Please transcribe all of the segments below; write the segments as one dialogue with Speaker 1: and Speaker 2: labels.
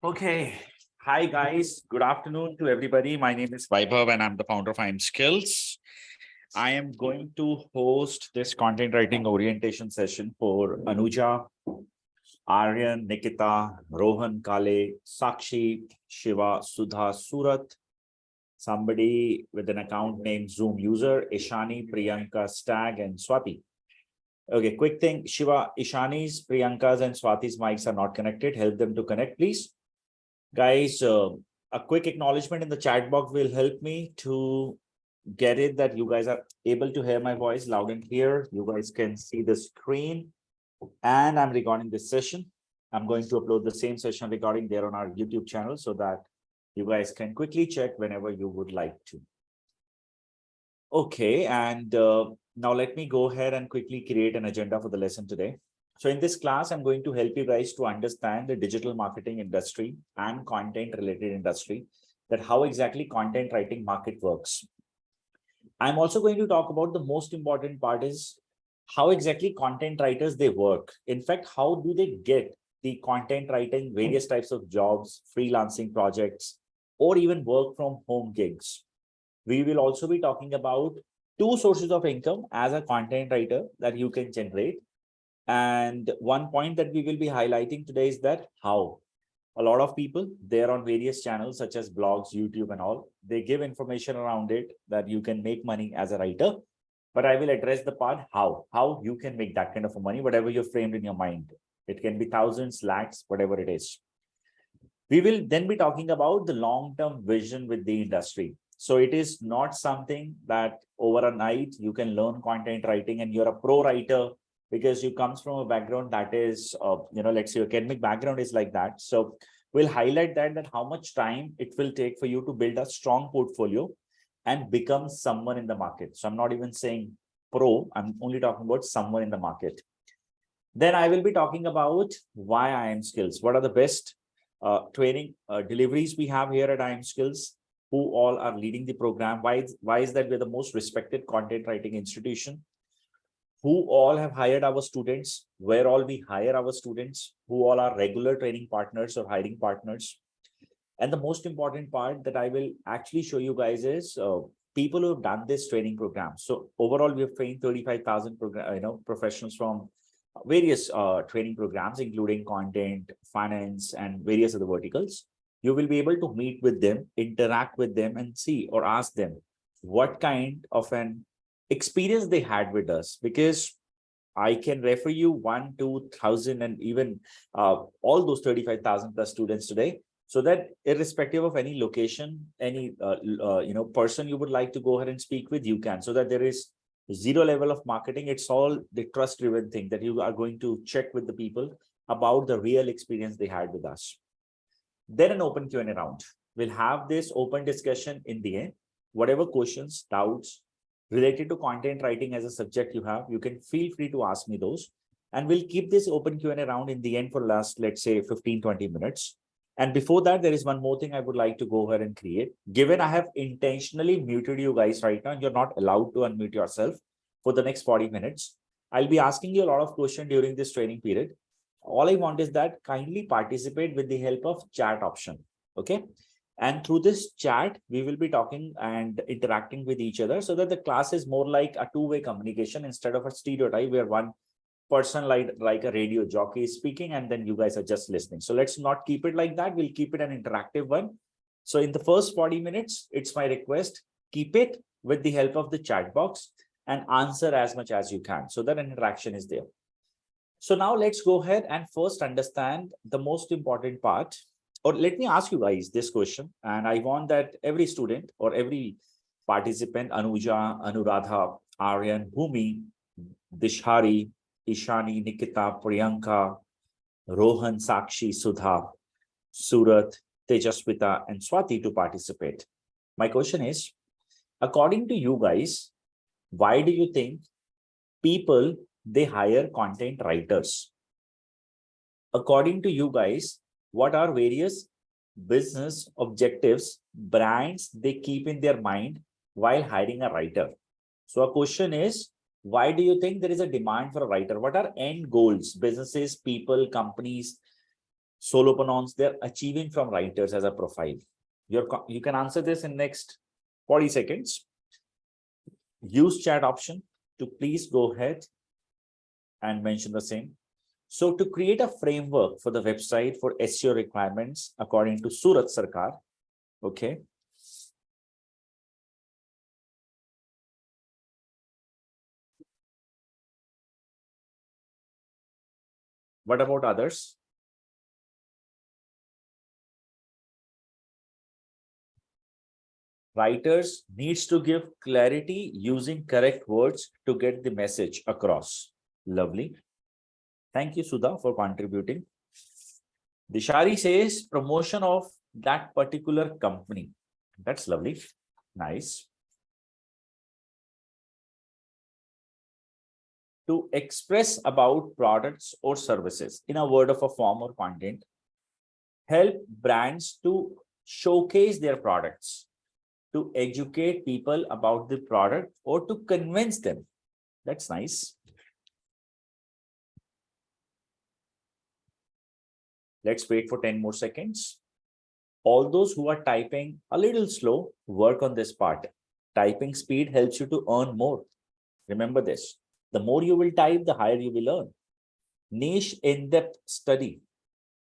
Speaker 1: Okay. Hi, guys. Good afternoon to everybody. My name is Vaibhav and I'm the founder of IIM Skills. I am going to host this content writing orientation session for Anuja, Aryan, Nikita, Rohan, Kale, Sakshi, Shiva, Sudha, Surat, somebody with an account name Zoom user, Ishani, Priyanka, Stag, and Swati. Okay, quick thing. Shiva, Ishani's, Priyanka's, and Swati's mics are not connected. Help them to connect, please. Guys, a quick acknowledgement in the chat box will help me to get it that you guys are able to hear my voice loud and clear. You guys can see the screen and I'm recording this session. I'm going to upload the same session recording there on our YouTube channel so that you guys can quickly check whenever you would like to. Okay, and now let me go ahead and quickly create an agenda for the lesson today. So in this class, I'm going to help you guys to understand the digital marketing industry and content related industry, that how exactly content writing market works. I'm also going to talk about the most important part is how exactly content writers they work. In fact, how do they get the content writing, various types of jobs, freelancing projects, or even work from home gigs. We will also be talking about two sources of income as a content writer that you can generate. And one point that we will be highlighting today is that how a lot of people, they're on various channels such as blogs, YouTube and all, they give information around it that you can make money as a writer. But I will address the part how you can make that kind of money, whatever you're framed in your mind. It can be thousands, lakhs, whatever it is. We will then be talking about the long-term vision with the industry. So it is not something that over a night you can learn content writing and you're a pro writer because you comes from a background that is, let's say your academic background is like that. So we'll highlight that how much time it will take for you to build a strong portfolio and become someone in the market. So I'm not even saying pro, I'm only talking about someone in the market. Then I will be talking about why IIM Skills. What are the best training deliveries we have here at IIM Skills? Who all are leading the program? Why is that we're the most respected content writing institution? Who all have hired our students? Where all we hire our students? Who all are regular training partners or hiring partners? And the most important part that I will actually show you guys is people who have done this training program. So overall, we have trained 35,000 professionals from various training programs, including content, finance, and various other verticals. You will be able to meet with them, interact with them, and see or ask them what kind of an experience they had with us, because I can refer you 1, 2,000 and even all those 35,000 plus students today, so that irrespective of any location, any person you would like to go ahead and speak with, you can, so that there is zero level of marketing. It's all the trust driven thing that you are going to check with the people about the real experience they had with us. Then an open Q&A round. We'll have this open discussion in the end. Whatever questions, doubts related to content writing as a subject you have, you can feel free to ask me those. And we'll keep this open Q&A round in the end for last, let's say 15-20 minutes. And before that, there is one more thing I would like to go ahead and create. Given I have intentionally muted you guys right now, and you're not allowed to unmute yourself for the next 40 minutes. I'll be asking you a lot of questions during this training period. All I want is that kindly participate with the help of chat option. Okay. And through this chat, we will be talking and interacting with each other so that the class is more like a two-way communication instead of a stereotype where one person like a radio jockey is speaking and then you guys are just listening. So let's not keep it like that. We'll keep it an interactive one. So in the first 40 minutes, it's my request, keep it with the help of the chat box and answer as much as you can so that an interaction is there. So now let's go ahead and first understand the most important part. Or let me ask you guys this question. And I want that every student or every participant, Anuja, Anuradha, Aryan, Bhumi, Dishari, Ishani, Nikita, Priyanka, Rohan, Sakshi, Sudha, Surat, Tejaswita, and Swati to participate. My question is, according to you guys, why do you think people, they hire content writers? According to you guys, what are various business objectives brands they keep in their mind while hiring a writer? So a question is, why do you think there is a demand for a writer? What are end goals, businesses, people, companies, solopreneurs they're achieving from writers as a profile? You can answer this in next 40 seconds. Use chat option to please go ahead and mention the same. So to create a framework for the website for SEO requirements, according to Surat Sarkar, okay. What about others? Writers needs to give clarity using correct words to get the message across. Lovely. Thank you, Sudha, for contributing. Dishari says promotion of that particular company. That's lovely. Nice. To express about products or services in a word of a form or content, help brands to showcase their products, to educate people about the product or to convince them. That's nice. Let's wait for 10 more seconds. All those who are typing a little slow, work on this part. Typing speed helps you to earn more. Remember this. The more you will type, the higher you will earn. Niche in-depth study.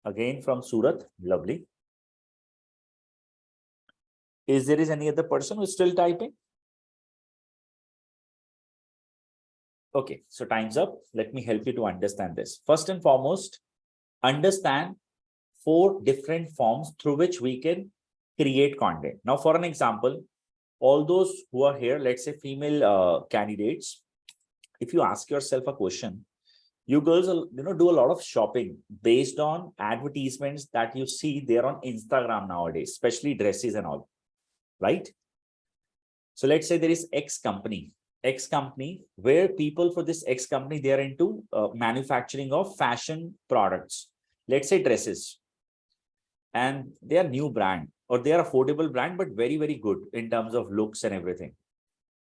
Speaker 1: Again from Surat. Lovely. Is there any other person who is still typing? Okay, so time's up. Let me help you to understand this. First and foremost, understand 4 different forms through which we can create content. Now, for an example, all those who are here, let's say female candidates, if you ask yourself a question, you girls do a lot of shopping based on advertisements that you see there on Instagram nowadays, especially dresses and all, right? So let's say there is X company where people for this X company, they are into manufacturing of fashion products, let's say dresses, and they are new brand or they are affordable brand, but very, very good in terms of looks and everything.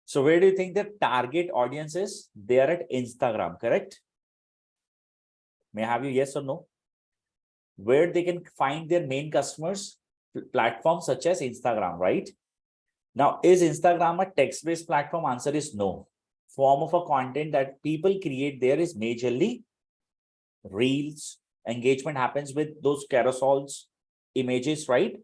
Speaker 1: So where do you think their target audience is? They are at Instagram, correct? May I have you yes or no? Where they can find their main customers? Platforms such as Instagram, right? Now, is Instagram a text-based platform? Answer is no. Form of a content that people create there is majorly reels. Engagement happens with those carousels, images, right?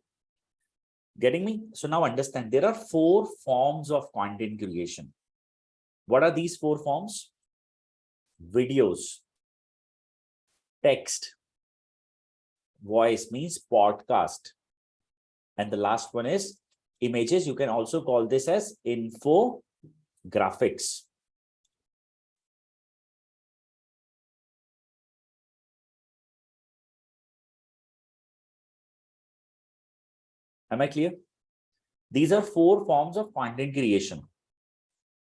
Speaker 1: Getting me? So now understand, there are 4 forms of content creation. What are these 4 forms? Videos, text, voice means podcast, and the last one is images. You can also call this as infographics. Am I clear? These are 4 forms of content creation.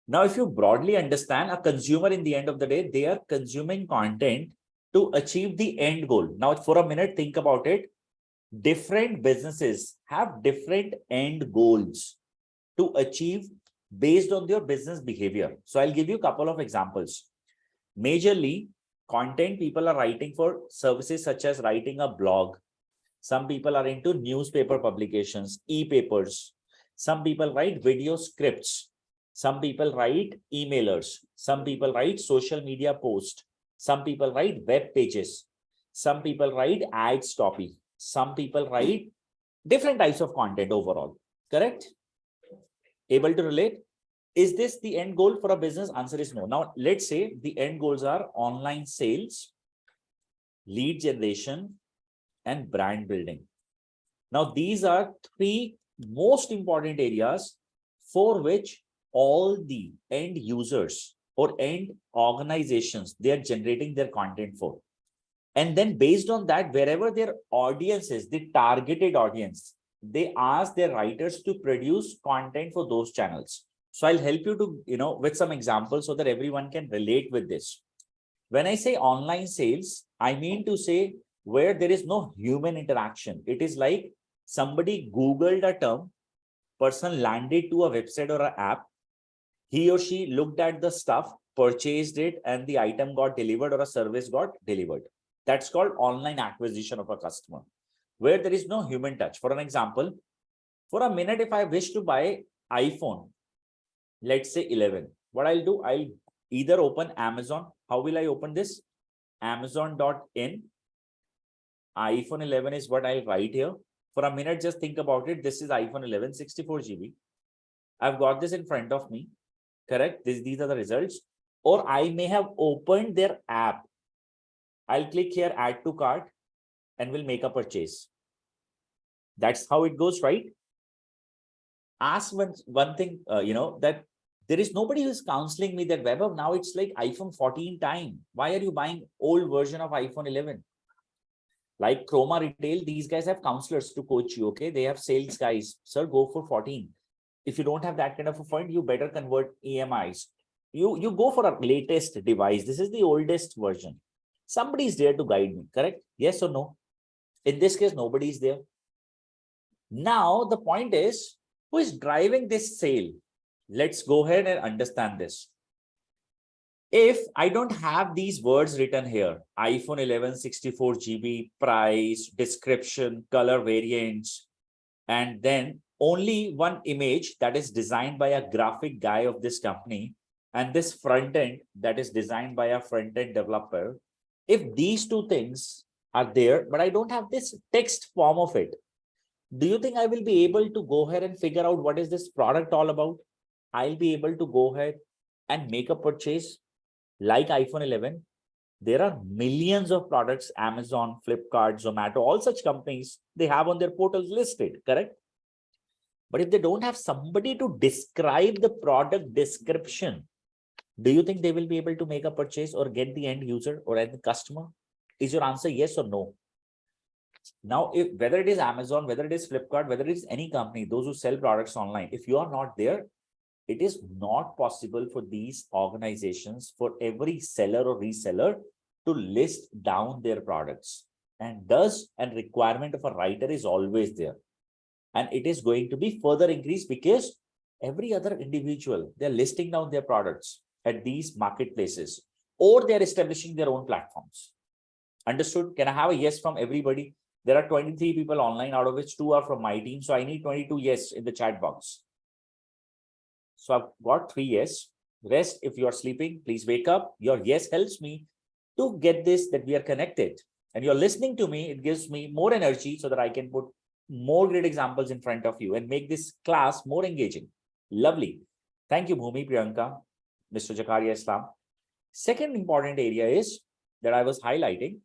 Speaker 1: Now, if you broadly understand, a consumer in the end of the day, they are consuming content to achieve the end goal. Now, for a minute, think about it. Different businesses have different end goals to achieve based on their business behavior. So I'll give you a couple of examples. Majorly, content people are writing for services such as writing a blog. Some people are into newspaper publications, e-papers. Some people write video scripts. Some people write emailers. Some people write social media posts. Some people write web pages. Some people write ads copy. Some people write different types of content overall. Correct? Able to relate? Is this the end goal for a business? Answer is no. Now, let's say the end goals are online sales, lead generation, and brand building. Now, these are 3 most important areas for which all the end users or end organizations, they are generating their content for. And then based on that, wherever their audience is, the targeted audience, they ask their writers to produce content for those channels. So I'll help you to, with some examples so that everyone can relate with this. When I say online sales, I mean to say where there is no human interaction. It is like somebody Googled a term, person landed to a website or an app, he or she looked at the stuff, purchased it, and the item got delivered or a service got delivered. That's called online acquisition of a customer, where there is no human touch. For an example, for a minute, if I wish to buy iPhone, let's say 11, what I'll do, I'll either open Amazon. How will I open this? Amazon.in. iPhone 11 is what I'll write here. For a minute, just think about it. This is iPhone 11, 64 GB. I've got this in front of me, correct? These are the results. Or I may have opened their app. I'll click here, add to cart, and will make a purchase. That's how it goes, right? Ask one thing, that there is nobody who's counseling me that Webber, now it's like iPhone 14 time. Why are you buying old version of iPhone 11? Like Chroma Retail, these guys have counselors to coach you, okay? They have sales guys. Sir, go for 14. If you don't have that kind of a fund, you better convert EMIs. You go for a latest device. This is the oldest version. Somebody is there to guide me, correct? Yes or no? In this case, nobody is there. Now, the point is, who is driving this sale? Let's go ahead and understand this. If I don't have these words written here, iPhone 11, 64 GB, price, description, color variants, and then only one image that is designed by a graphic guy of this company, and this front end that is designed by a front end developer, if these two things are there, but I don't have this text form of it, do you think I will be able to go ahead and figure out what is this product all about? I'll be able to go ahead and make a purchase like iPhone 11. There are millions of products, Amazon, Flipkart, Zomato, all such companies, they have on their portals listed, correct? But if they don't have somebody to describe the product description, do you think they will be able to make a purchase or get the end user or end customer? Is your answer yes or no? Now, if whether it is Amazon, whether it is Flipkart, whether it is any company, those who sell products online, if you are not there, it is not possible for these organizations, for every seller or reseller to list down their products. And thus, a requirement of a writer is always there. And it is going to be further increased because every other individual, they're listing down their products at these marketplaces, or they're establishing their own platforms. Understood? Can I have a yes from everybody? There are 23 people online, out of which 2 are from my team. So I need 22 yes in the chat box. So I've got 3 yes. Rest, if you are sleeping, please wake up. Your yes helps me to get this, that we are connected. And you're listening to me, it gives me more energy so that I can put more great examples in front of you and make this class more engaging. Lovely. Thank you, Bhumi, Priyanka, Mr. Jakaria Islam. Second important area is that I was highlighting.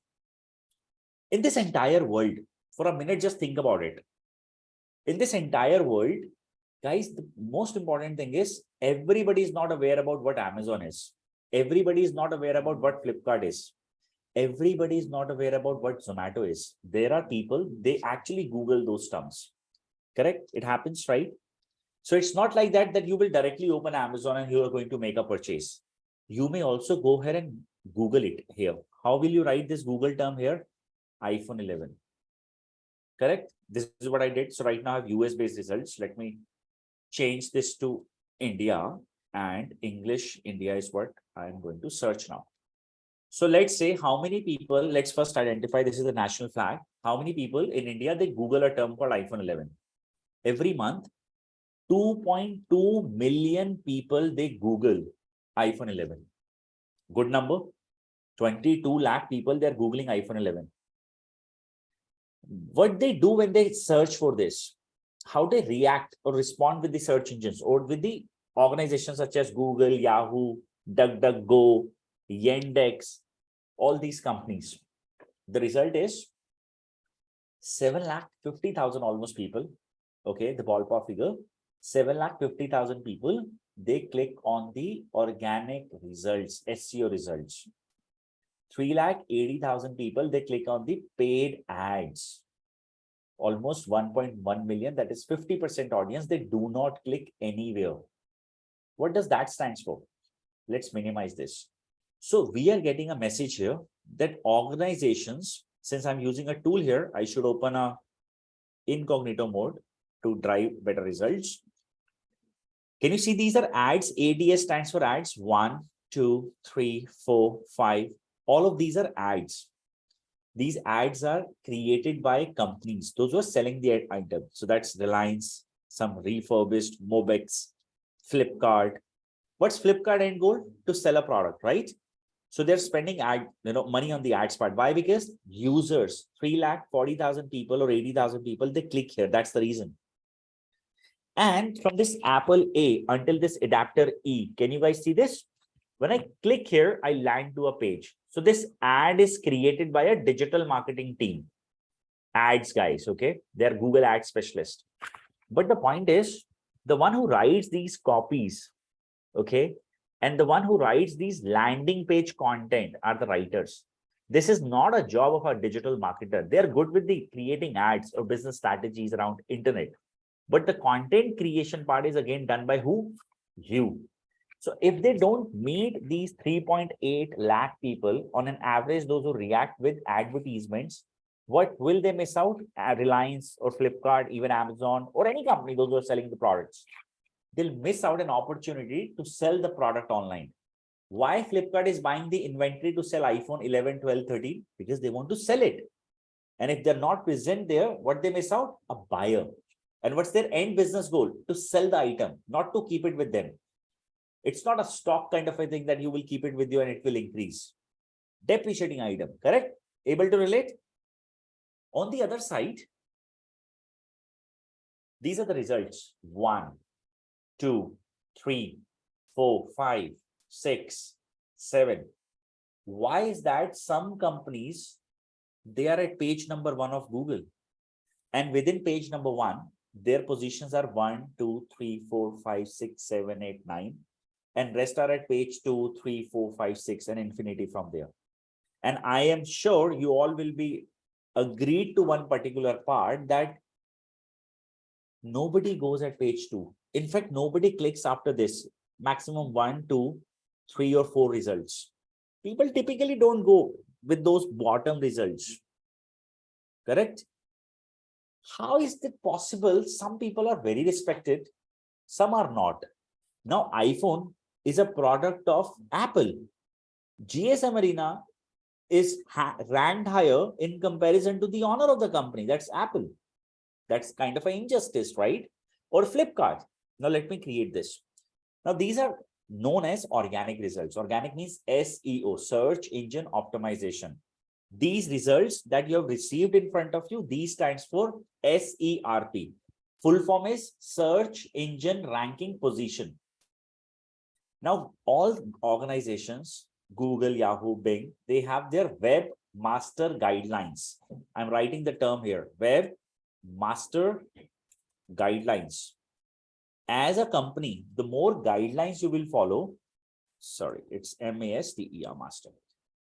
Speaker 1: In this entire world, for a minute, just think about it. In this entire world, guys, the most important thing is everybody is not aware about what Amazon is. Everybody is not aware about what Flipkart is. Everybody is not aware about what Zomato is. There are people, they actually Google those terms. Correct? It happens, right? So it's not like that you will directly open Amazon and you are going to make a purchase. You may also go ahead and Google it here. How will you write this Google term here? iPhone 11. Correct? This is what I did. So right now I have US based results. Let me change this to India, and English India is what I'm going to search now. So let's say how many people, let's first identify, this is the national flag. How many people in India, they Google a term called iPhone 11. Every month, 2.2 million people, they Google iPhone 11. Good number. 22 lakh people, they're Googling iPhone 11. What they do when they search for this, how they react or respond with the search engines or with the organizations such as Google, Yahoo, DuckDuckGo, Yandex, all these companies. The result is 7,50,000 almost people. Okay, the ballpark figure, 7,50,000 people, they click on the organic results, SEO results. 3,80,000 people, they click on the paid ads. Almost 1.1 million, that is 50% audience, they do not click anywhere. What does that stand for? Let's minimize this. So we are getting a message here that organizations, since I'm using a tool here, I should open a incognito mode to drive better results. Can you see these are ads? ADS stands for ads. 1, 2, 3, 4, 5. All of these are ads. These ads are created by companies, those who are selling the item. So that's Reliance, some refurbished Mobex, Flipkart. What's Flipkart end goal? To sell a product, right? So they're spending money on the ads part. Why? Because users, 340,000 people or 80,000 people, they click here. That's the reason. And from this Apple A until this adapter E, can you guys see this? When I click here, I land to a page. So this ad is created by a digital marketing team. Ads guys, okay? They're Google ad specialists. But the point is, the one who writes these copies, okay, and the one who writes these landing page content are the writers. This is not a job of a digital marketer. They're good with the creating ads or business strategies around internet. But the content creation part is again done by who? You. So if they don't meet these 3.8 lakh people on an average, those who react with advertisements, what will they miss out? Reliance or Flipkart, even Amazon or any company, those who are selling the products, they'll miss out an opportunity to sell the product online. Why Flipkart is buying the inventory to sell iPhone 11, 12, 13? Because they want to sell it. And if they're not present there, what they miss out? A buyer. And what's their end business goal? To sell the item, not to keep it with them. It's not a stock kind of a thing that you will keep it with you and it will increase. Depreciating item, correct? Able to relate? On the other side, these are the results. 1, 2, 3, 4, 5, 6, 7. Why is that? Some companies, they are at page number 1 of Google. And within page number 1, their positions are 1, 2, 3, 4, 5, 6, 7, 8, 9. And rest are at page 2, 3, 4, 5, 6, and infinity from there. And I am sure you all will be agreed to one particular part that nobody goes at page 2. In fact, nobody clicks after this. Maximum 1, 2, 3 or 4 results. People typically don't go with those bottom results. Correct? How is it possible? Some people are very respected, some are not. Now, iPhone is a product of Apple. GSM Arena is ranked higher in comparison to the owner of the company. That's Apple. That's kind of an injustice, right? Or Flipkart. Now, let me create this. Now, these are known as organic results. Organic means SEO, search engine optimization. These results that you have received in front of you, these stands for SERP. Full form is search engine ranking position. Now, all organizations, Google, Yahoo, Bing, they have their web master guidelines. I'm writing the term here, web master guidelines. As a company, the more guidelines you will follow, sorry, it's MASTER, master.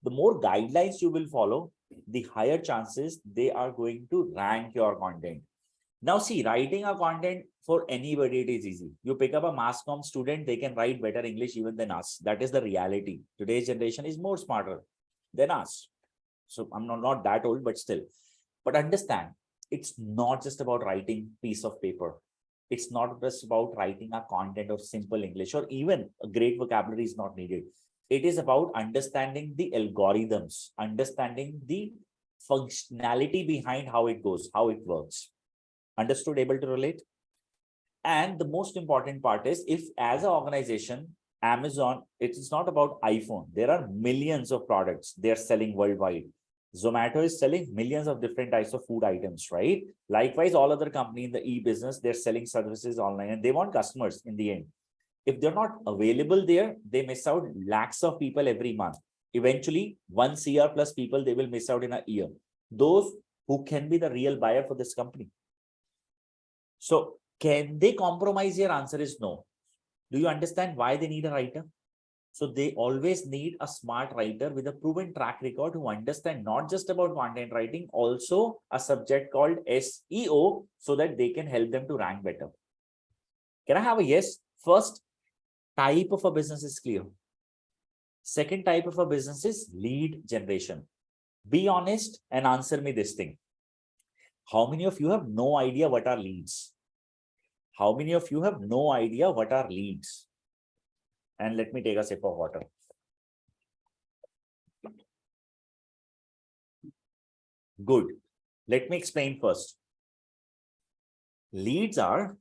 Speaker 1: The more guidelines you will follow, the higher chances they are going to rank your content. Now, see, writing a content for anybody, it is easy. You pick up a mass comm student, they can write better English even than us. That is the reality. Today's generation is more smarter than us. So I'm not that old, but still. But understand, it's not just about writing piece of paper. It's not just about writing a content of simple English or even a great vocabulary is not needed. It is about understanding the algorithms, understanding the functionality behind how it goes, how it works. Understood? Able to relate? And the most important part is, if as an organization, Amazon, it is not about iPhone. There are millions of products they are selling worldwide. Zomato is selling millions of different types of food items, right? Likewise, all other companies in the e-business, they're selling services online and they want customers in the end. If they're not available there, they miss out lakhs of people every month. Eventually, 1 CR plus people, they will miss out in a year. Those who can be the real buyer for this company. So can they compromise? Your answer is no. Do you understand why they need a writer? So they always need a smart writer with a proven track record who understand not just about content writing, also a subject called SEO, so that they can help them to rank better. Can I have a yes? First type of a business is clear. Second type of a business is lead generation. Be honest and answer me this thing. How many of you have no idea what are leads? How many of you have no idea what are leads? And let me take a sip of water. Good. Let me explain first. Leads are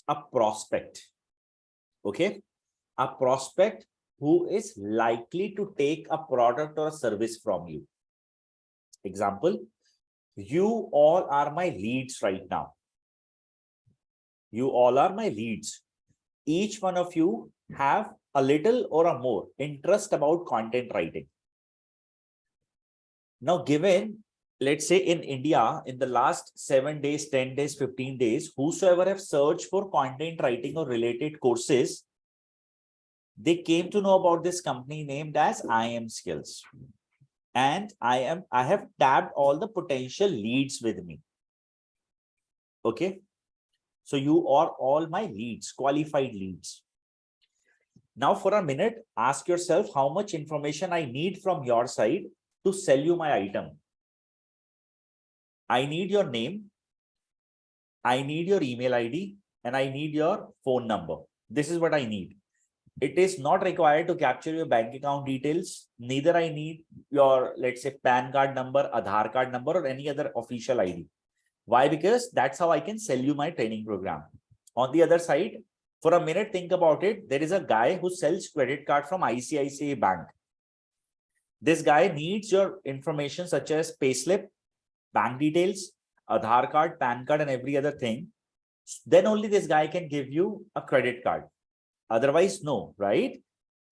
Speaker 1: a prospect. Okay. A prospect who is likely to take a product or a service from you. Example, you all are my leads right now. You all are my leads. Each one of you have a little or a more interest about content writing. Now, given, let's say in India, in the last 7 days, 10 days, 15 days, whosoever have searched for content writing or related courses, they came to know about this company named as IIM Skills. And I have tabbed all the potential leads with me. Okay. So you are all my leads, qualified leads. Now for a minute, ask yourself how much information I need from your side to sell you my item. I need your name, I need your email ID, and I need your phone number. This is what I need. It is not required to capture your bank account details. Neither I need your, let's say, PAN card number, Aadhaar card number, or any other official ID. Why? Because that's how I can sell you my training program. On the other side, for a minute, think about it. There is a guy who sells credit card from ICICI Bank. This guy needs your information such as payslip, bank details, Aadhaar card, PAN card, and every other thing. Then only this guy can give you a credit card. Otherwise, no, right?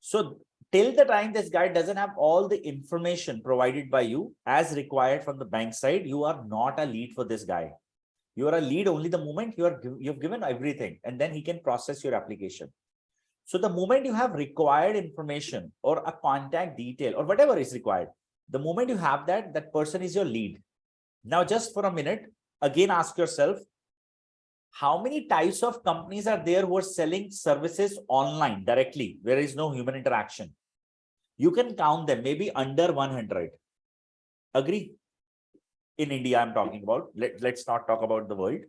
Speaker 1: So till the time this guy doesn't have all the information provided by you as required from the bank side, you are not a lead for this guy. You are a lead only the moment you've given everything, and then he can process your application. So the moment you have required information or a contact detail or whatever is required, the moment you have that, that person is your lead. Now, just for a minute, again, ask yourself, how many types of companies are there who are selling services online directly, where there is no human interaction? You can count them, maybe under 100. Agree? In India, I'm talking about. Let's not talk about the world.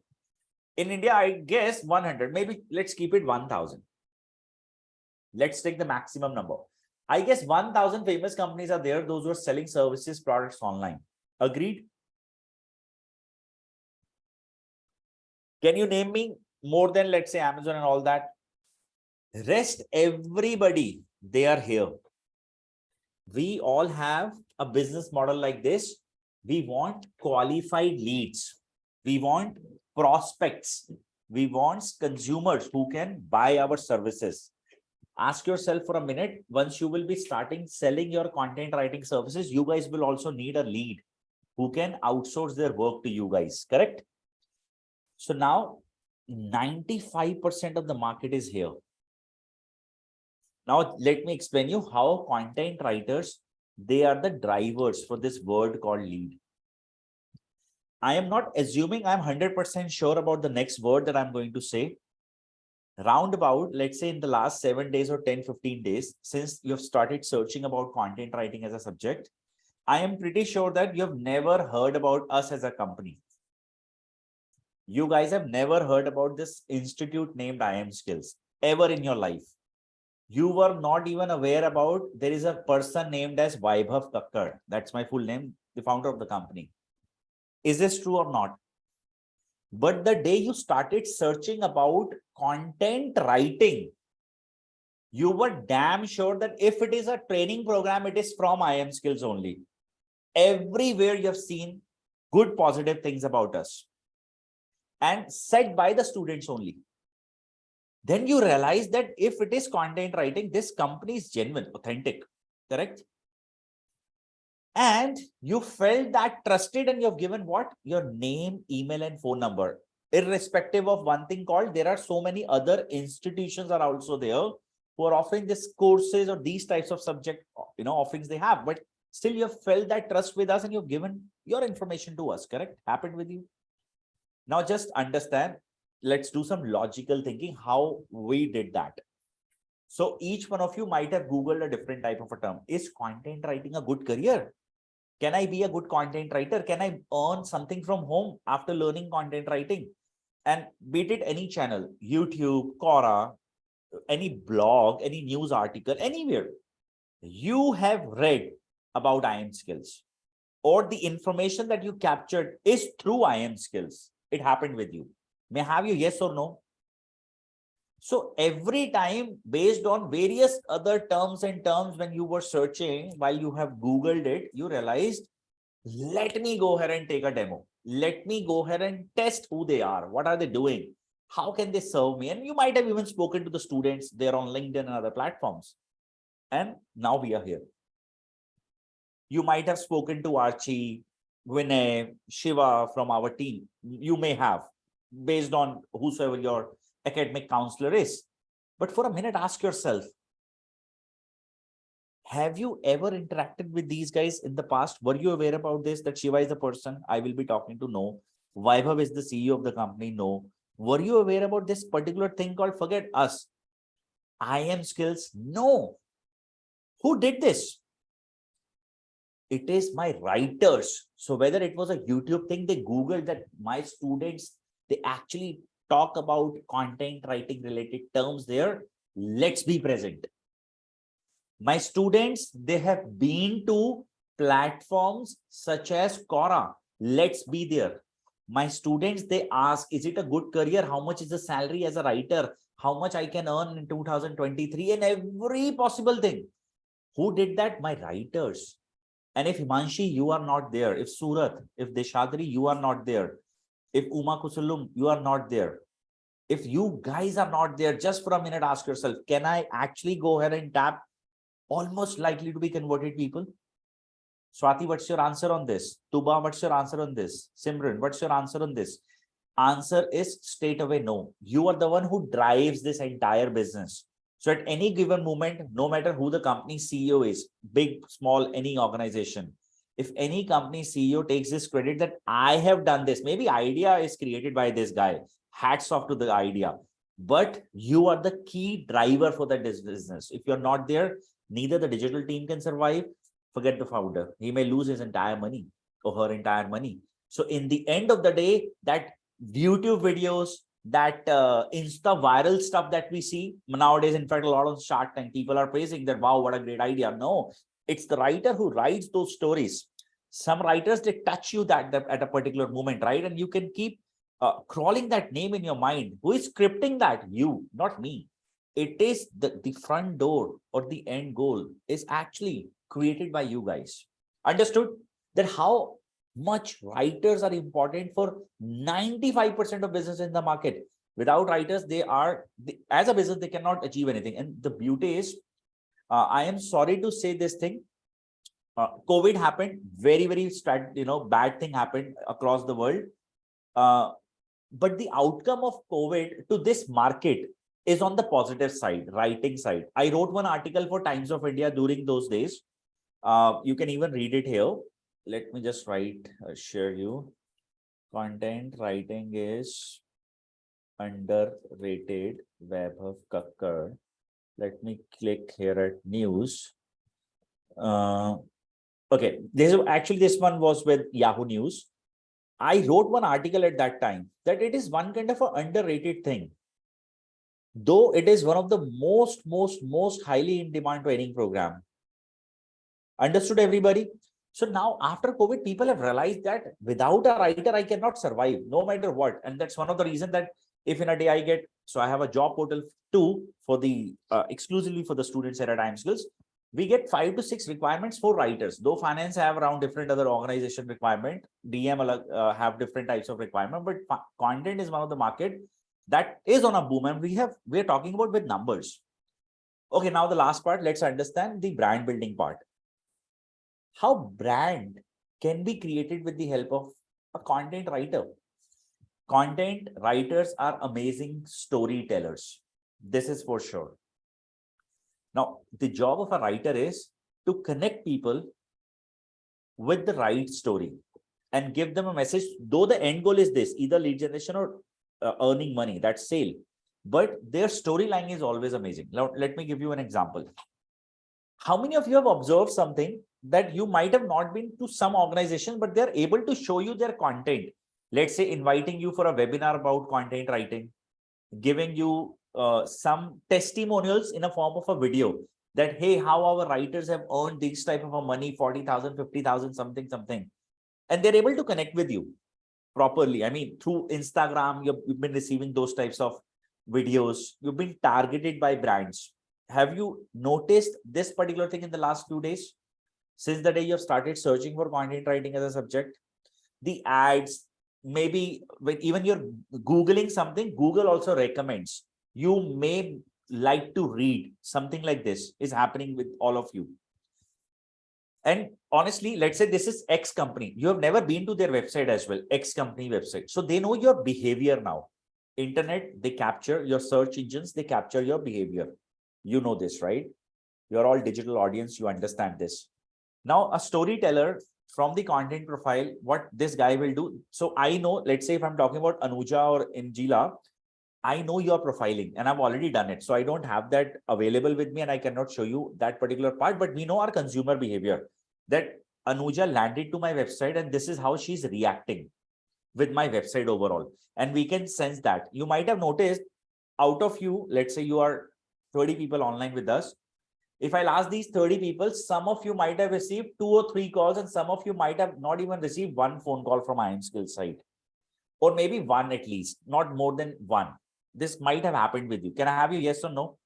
Speaker 1: In India, I guess 100. Maybe let's keep it 1,000. Let's take the maximum number. I guess 1,000 famous companies are there, those who are selling services, products online. Agreed? Can you name me more than, let's say, Amazon and all that? Rest, everybody, they are here. We all have a business model like this. We want qualified leads. We want prospects. We want consumers who can buy our services. Ask yourself for a minute, once you will be starting selling your content writing services, you guys will also need a lead who can outsource their work to you guys, correct? So now 95% of the market is here. Now, let me explain you how content writers, they are the drivers for this word called lead. I am not assuming I'm 100% sure about the next word that I'm going to say. Roundabout, let's say in the last 7 days or 10, 15 days, since you've started searching about content writing as a subject, I am pretty sure that you've never heard about us as a company. You guys have never heard about this institute named IIM Skills ever in your life. You were not even aware about there is a person named as Vaibhav Kakkar. That's my full name, the founder of the company. Is this true or not? But the day you started searching about content writing, you were damn sure that if it is a training program, it is from IIM Skills only. Everywhere you have seen good, positive things about us and said by the students only. Then you realize that if it is content writing, this company is genuine, authentic, correct? And you felt that trusted and you've given what? Your name, email, and phone number. Irrespective of one thing called, there are so many other institutions are also there who are offering these courses or these types of subject, offerings they have. But still you have felt that trust with us and you've given your information to us, correct? Happened with you. Now just understand, let's do some logical thinking how we did that. So each one of you might have Googled a different type of a term. Is content writing a good career? Can I be a good content writer? Can I earn something from home after learning content writing? And be it any channel, YouTube, Quora, any blog, any news article, anywhere, you have read about IIM Skills. or the information that you captured is through IIM skills. It happened with you. May I have you yes or no? So every time, based on various other terms and terms, when you were searching, while you have Googled it, you realized, let me go ahead and take a demo. Let me go ahead and test who they are. What are they doing? How can they serve me? And you might have even spoken to the students there on LinkedIn and other platforms. And now we are here. You might have spoken to Archie, Vinay, Shiva from our team. You may have, based on whosoever your academic counselor is. But for a minute, ask yourself, have you ever interacted with these guys in the past? Were you aware about this, that Shiva is the person I will be talking to? No. Vaibhav is the CEO of the company? No. Were you aware about this particular thing called forget us? IIM skills? No. Who did this? It is my writers. So whether it was a YouTube thing, they Googled that my students, they actually talk about content writing related terms there. Let's be present. My students, they have been to platforms such as Quora. Let's be there. My students, they ask, is it a good career? How much is the salary as a writer? How much I can earn in 2023? And every possible thing. Who did that? My writers. And if Himanshi, you are not there, if Surat, if Deshadri, you are not there, if Uma Kusulum, you are not there, if you guys are not there, just for a minute, ask yourself, can I actually go ahead and tap almost likely to be converted people? Swati, what's your answer on this? Tuba, what's your answer on this? Simran, what's your answer on this? Answer is straight away no. You are the one who drives this entire business. So at any given moment, no matter who the company CEO is, big, small, any organization, if any company CEO takes this credit that I have done this, maybe idea is created by this guy, hats off to the idea, but you are the key driver for that business. If you're not there, neither the digital team can survive. Forget the founder. He may lose his entire money or her entire money. So in the end of the day, that YouTube videos, that Insta viral stuff that we see nowadays, in fact, a lot of Shark Tank people are praising that, wow, what a great idea. No, it's the writer who writes those stories. Some writers, they touch you that at a particular moment, right? And you can keep crawling that name in your mind. Who is scripting that? You, not me. It is the front door or the end goal is actually created by you guys. Understood that how much writers are important for 95% of business in the market. Without writers, as a business, they cannot achieve anything. And the beauty is, I am sorry to say this thing. COVID happened, very, very bad thing happened across the world. But the outcome of COVID to this market is on the positive side, writing side. I wrote one article for Times of India during those days. You can even read it here. Let me just share you. Content writing is underrated. Vaibhav Kakkar. Let me click here at news. Okay, this one was with Yahoo News. I wrote one article at that time that it is one kind of an underrated thing, though it is one of the most highly in demand training program. Understood, everybody? So now after COVID, people have realized that without a writer, I cannot survive no matter what. And that's one of the reasons that if in a day I get, so I have a job portal too for the exclusively for the students at IIM Skills. We get 5 to 6 requirements for writers. Though finance have around different other organization requirement, DM have different types of requirement, but content is one of the market that is on a boom, and we're talking about with numbers. Okay, now the last part, let's understand the brand building part. How brand can be created with the help of a content writer. Content writers are amazing storytellers. This is for sure. Now, the job of a writer is to connect people with the right story and give them a message, though the end goal is this, either lead generation or earning money, that's sale. But their storyline is always amazing. Now, let me give you an example. How many of you have observed something that you might have not been to some organization, but they're able to show you their content? Let's say inviting you for a webinar about content writing, giving you some testimonials in a form of a video. that, hey, how our writers have earned this type of a money, 40,000, 50,000, something. And they're able to connect with you properly. I mean, through Instagram, you've been receiving those types of videos. You've been targeted by brands. Have you noticed this particular thing in the last few days? Since the day you have started searching for content writing as a subject, the ads, maybe when even you're Googling something, Google also recommends you may like to read something. Like this is happening with all of you. And honestly, let's say this is X company. You have never been to their website as well, X company website. So they know your behavior now. Internet, they capture your search engines, they capture your behavior. You know this, right? You're all digital audience. You understand this. Now, a storyteller from the content profile, what this guy will do. So I know, let's say if I'm talking about Anuja or Injila, I know you're profiling and I've already done it. So I don't have that available with me and I cannot show you that particular part, but we know our consumer behavior, that Anuja landed to my website and this is how she's reacting with my website overall. And we can sense that. You might have noticed, out of you, let's say you are 30 people online with us. If I'll ask these 30 people, some of you might have received 2 or 3 calls and some of you might have not even received one phone call from IIM Skills site, or maybe one at least, not more than one. This might have happened with you. Can I have you yes or no?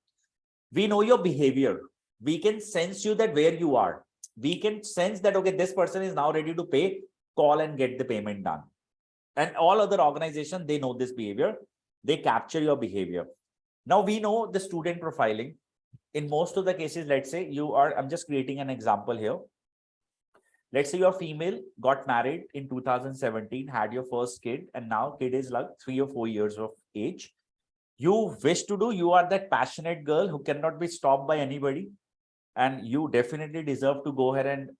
Speaker 1: We know your behavior. We can sense you that where you are. We can sense that, okay, this person is now ready to pay, call and get the payment done. And all other organizations, they know this behavior. They capture your behavior. Now we know the student profiling. In most of the cases, let's say you are, I'm just creating an example here. Let's say you're female, got married in 2017, had your first kid, and now kid is like 3 or 4 years of age. You wish to do, you are that passionate girl who cannot be stopped by anybody. And you definitely deserve to go ahead and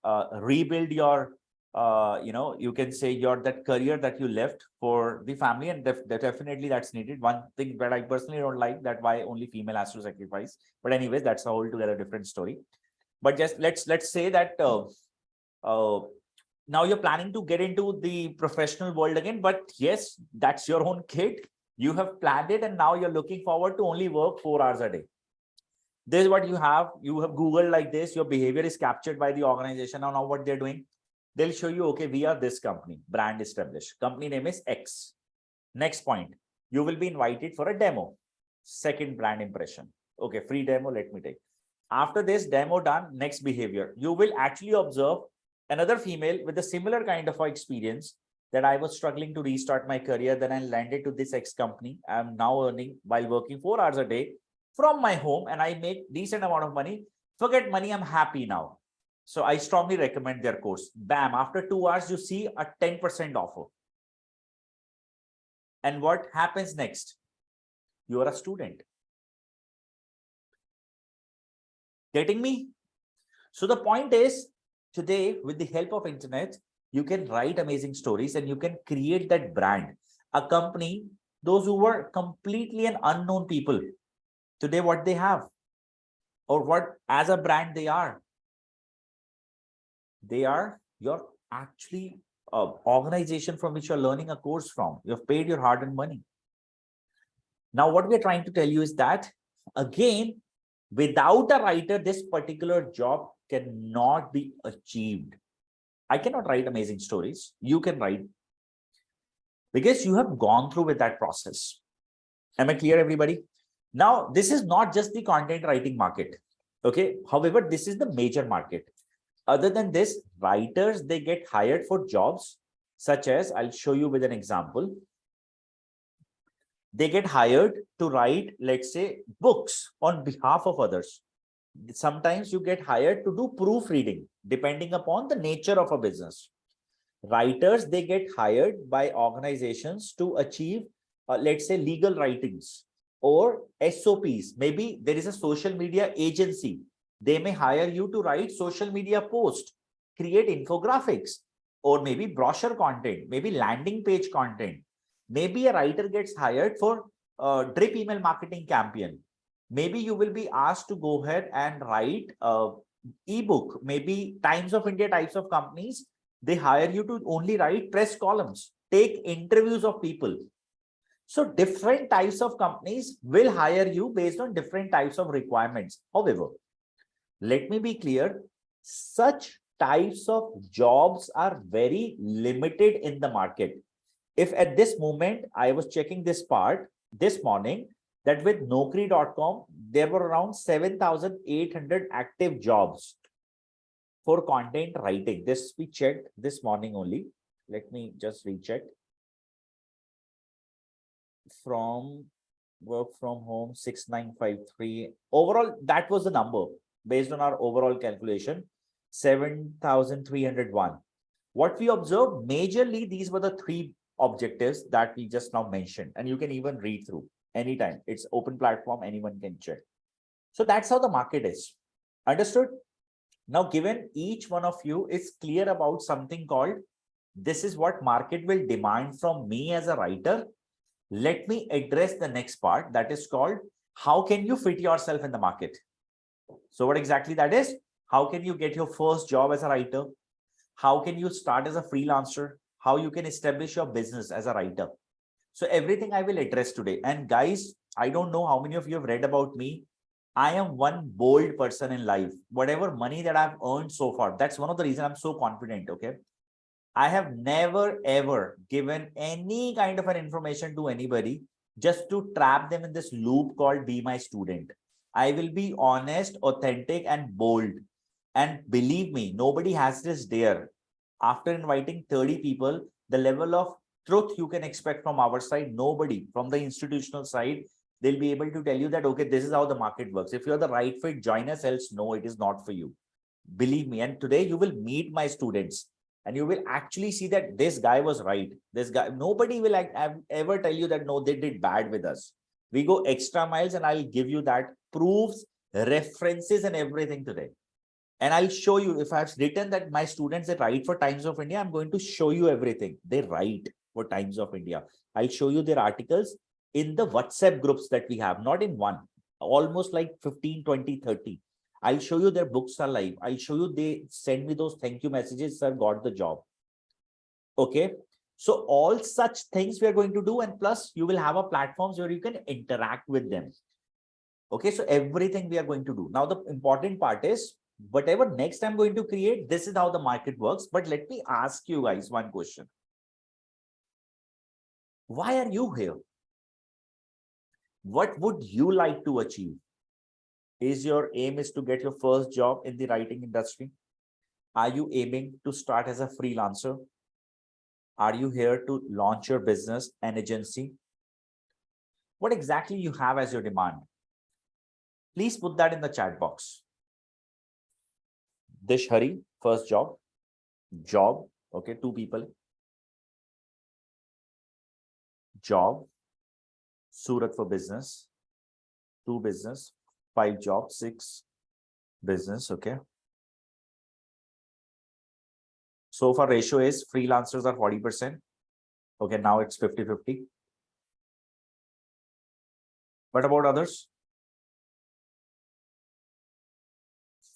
Speaker 1: rebuild your, you can say your that career that you left for the family. And definitely that's needed. One thing that I personally don't like, that why only female has to sacrifice. But anyways, that's a whole together different story. But just let's say that now you're planning to get into the professional world again. But yes, that's your own kid. You have planned it and now you're looking forward to only work 4 hours a day. This is what you have Googled like this. Your behavior is captured by the organization. Now what they're doing, they'll show you, okay, we are this company, brand established, company name is X. Next point, you will be invited for a demo. Second brand impression. Okay, free demo, let me take. After this demo done, next behavior, you will actually observe another female with a similar kind of experience, that I was struggling to restart my career. Then I landed to this X company. I'm now earning while working 4 hours a day from my home and I make decent amount of money. Forget money, I'm happy now. So I strongly recommend their course. Bam, after 2 hours, you see a 10% offer. And what happens next? You are a student. Getting me? So the point is, today, with the help of internet, you can write amazing stories and you can create that brand. A company, those who were completely an unknown people, today what they have, or what as a brand they are your actually organization from which you're learning a course from. You've paid your hard-earned money. Now what we're trying to tell you is that, again, without a writer, this particular job cannot be achieved. I cannot write amazing stories. You can write, because you have gone through with that process. Am I clear, everybody? Now, this is not just the content writing market. Okay. However, this is the major market. Other than this, writers, they get hired for jobs such as, I'll show you with an example. They get hired to write, let's say, books on behalf of others. Sometimes you get hired to do proofreading, depending upon the nature of a business. Writers, they get hired by organizations to achieve, let's say, legal writings or SOPs. Maybe there is a social media agency. They may hire you to write social media posts, create infographics, or maybe brochure content, maybe landing page content. Maybe a writer gets hired for drip email marketing campaign. Maybe you will be asked to go ahead and write ebook. Maybe Times of India types of companies, they hire you to only write press columns, take interviews of people. So different types of companies will hire you based on different types of requirements. However, Let me be clear. Such types of jobs are very limited in the market. If at this moment, I was checking this part this morning, that with Naukri.com, there were around 7,800 active jobs for content writing. This we checked this morning only. Let me just recheck. From work from home 6953. Overall, that was the number based on our overall calculation, 7,301. What we observed majorly, these were the three objectives that we just now mentioned, and you can even read through anytime. It's open platform, anyone can check. So that's how the market is. Understood? Now, given each one of you is clear about something called, this is what market will demand from me as a writer. Let me address the next part, that is called, how can you fit yourself in the market? So what exactly that is? How can you get your first job as a writer? How can you start as a freelancer? How you can establish your business as a writer? So everything I will address today. And guys, I don't know how many of you have read about me. I am one bold person in life. Whatever money that I've earned so far, that's one of the reasons I'm so confident. Okay. I have never ever given any kind of an information to anybody just to trap them in this loop called be my student. I will be honest, authentic, and bold. And believe me, nobody has this dare. After inviting 30 people, the level of truth you can expect from our side, nobody from the institutional side, they'll be able to tell you that, okay, this is how the market works. If you're the right fit, join us, else no, it is not for you. Believe me. And today you will meet my students and you will actually see that this guy was right. This guy, nobody will ever tell you that, no, they did bad with us. We go extra miles and I'll give you that proofs, references and everything today. And I'll show you, if I've written that my students that write for Times of India, I'm going to show you everything. They write for Times of India. I'll show you their articles in the WhatsApp groups that we have, not in one, almost like 15, 20, 30. I'll show you their books are live. I'll show you, they send me those thank you messages, sir, got the job. Okay. So all such things we are going to do. And plus you will have a platforms where you can interact with them. Okay. So everything we are going to do. Now, the important part is, whatever next I'm going to create, this is how the market works. But let me ask you guys one question. Why are you here? What would you like to achieve? Is your aim is to get your first job in the writing industry? Are you aiming to start as a freelancer? Are you here to launch your business and agency? What exactly you have as your demand? Please put that in the chat box. Dish Hari, first job. Job. Okay, 2 people. Job. Surat for business. 2 business. 5 jobs. 6 business. Okay. So far ratio is freelancers are 40%. Okay, now it's 50-50. What about others?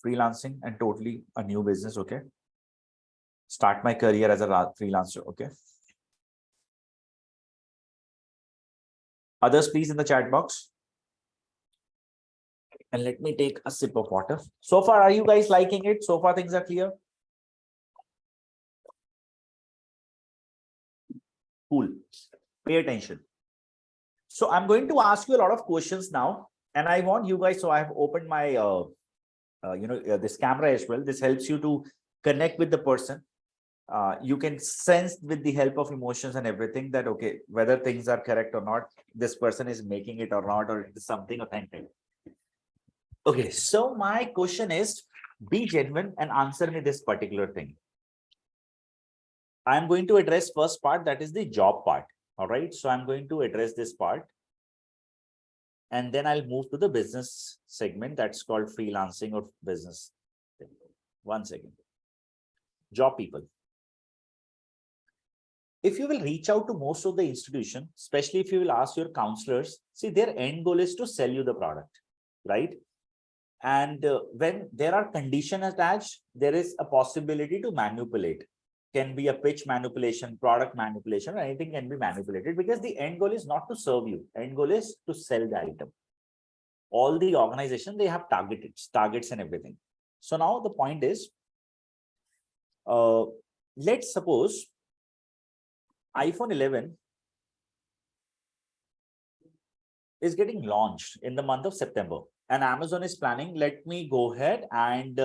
Speaker 1: Freelancing and totally a new business. Okay. Start my career as a freelancer. Okay. Others, please, in the chat box. And let me take a sip of water. So far, are you guys liking it? So far, things are clear. Cool. Pay attention. So I'm going to ask you a lot of questions now. And I want you guys, so I have opened my, this camera as well. This helps you to connect with the person. You can sense with the help of emotions and everything that, okay, whether things are correct or not, this person is making it or not, or it is something authentic. Okay, so my question is, be genuine and answer me this particular thing. I'm going to address first part, that is the job part. All right, so I'm going to address this part. And then I'll move to the business segment that's called freelancing or business. 1 second. Job people. If you will reach out to most of the institution, especially if you will ask your counselors, see, their end goal is to sell you the product, right? And when there are conditions attached, there is a possibility to manipulate. Can be a pitch manipulation, product manipulation, or anything can be manipulated, because the end goal is not to serve you. End goal is to sell the item. All the organization, they have targets and everything. So now the point is, let's suppose iPhone 11 is getting launched in the month of September, and Amazon is planning, let me go ahead and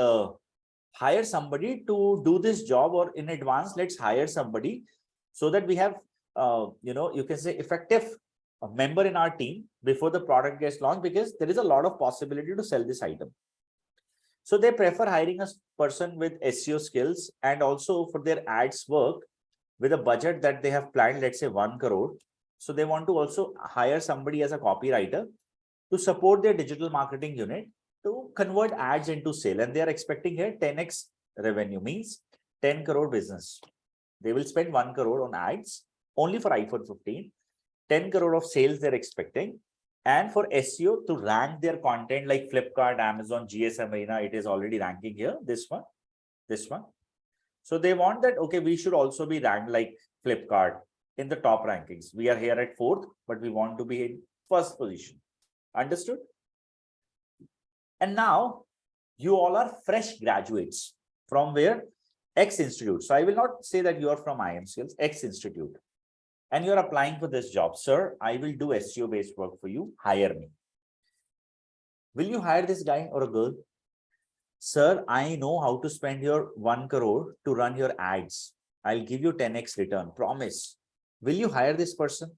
Speaker 1: hire somebody to do this job, or in advance, let's hire somebody so that we have, you can say effective member in our team before the product gets launched, because there is a lot of possibility to sell this item. So they prefer hiring a person with SEO skills, and also for their ads work with a budget that they have planned, let's say 1 crore. So they want to also hire somebody as a copywriter to support their digital marketing unit to convert ads into sale. And they are expecting here 10x revenue, means 10 crore business. They will spend 1 crore on ads only for iPhone 15, 10 crore of sales they're expecting. And for SEO, to rank their content like Flipkart, Amazon, GSM Arena, it is already ranking here, this one. So they want that, okay, we should also be ranked like Flipkart in the top rankings. We are here at 4th, but we want to be in 1st position. Understood? And now you all are fresh graduates from where? X Institute. So I will not say that you are from IIM Skills, X Institute. And you're applying for this job. Sir, I will do SEO based work for you. Hire me. Will you hire this guy or a girl? Sir, I know how to spend your 1 crore to run your ads. I'll give you 10x return. Promise. Will you hire this person?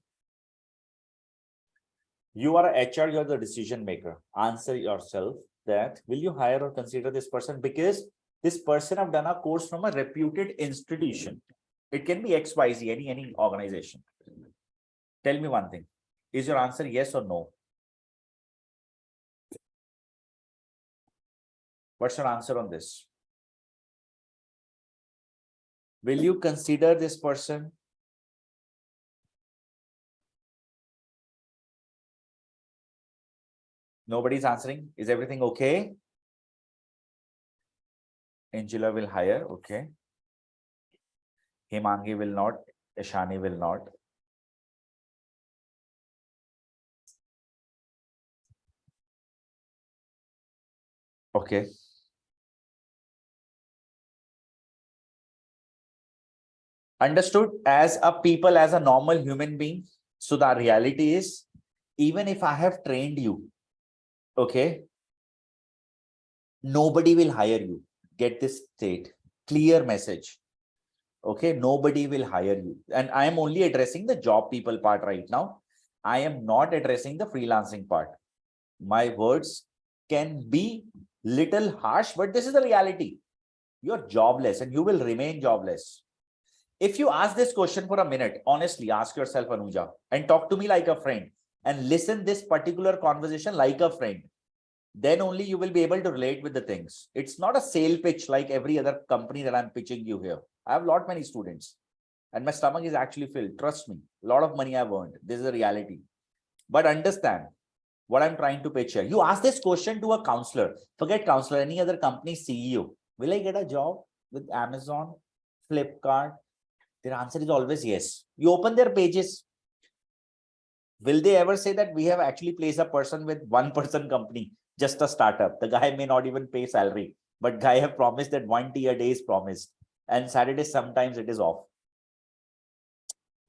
Speaker 1: You are a HR, you're the decision maker. Answer yourself that, will you hire or consider this person? Because this person have done a course from a reputed institution. It can be XYZ, any organization. Tell me one thing. Is your answer yes or no? What's your answer on this? Will you consider this person? Nobody's answering. Is everything okay? Angela will hire. Okay. Himangi will not. Ishani will not. Okay. Understood. As a people, as a normal human being. So the reality is, even if I have trained you, okay, nobody will hire you. Get this state. Clear message. Okay, nobody will hire you. And I am only addressing the job people part right now. I am not addressing the freelancing part. My words can be little harsh, but this is the reality. You're jobless and you will remain jobless. If you ask this question for a minute, honestly, ask yourself, Anuja, and talk to me like a friend and listen this particular conversation like a friend. Then only you will be able to relate with the things. It's not a sale pitch like every other company that I'm pitching you here. I have many students and my stomach is actually filled. Trust me, a lot of money I've earned. This is a reality. But understand what I'm trying to pitch here. You ask this question to a counselor. Forget counselor, any other company CEO. Will I get a job with Amazon, Flipkart? Their answer is always yes. You open their pages. Will they ever say that we have actually placed a person with 1-person company, just a startup? The guy may not even pay salary, but guy have promised that 1 tea a day is promised. And Saturday, sometimes it is off.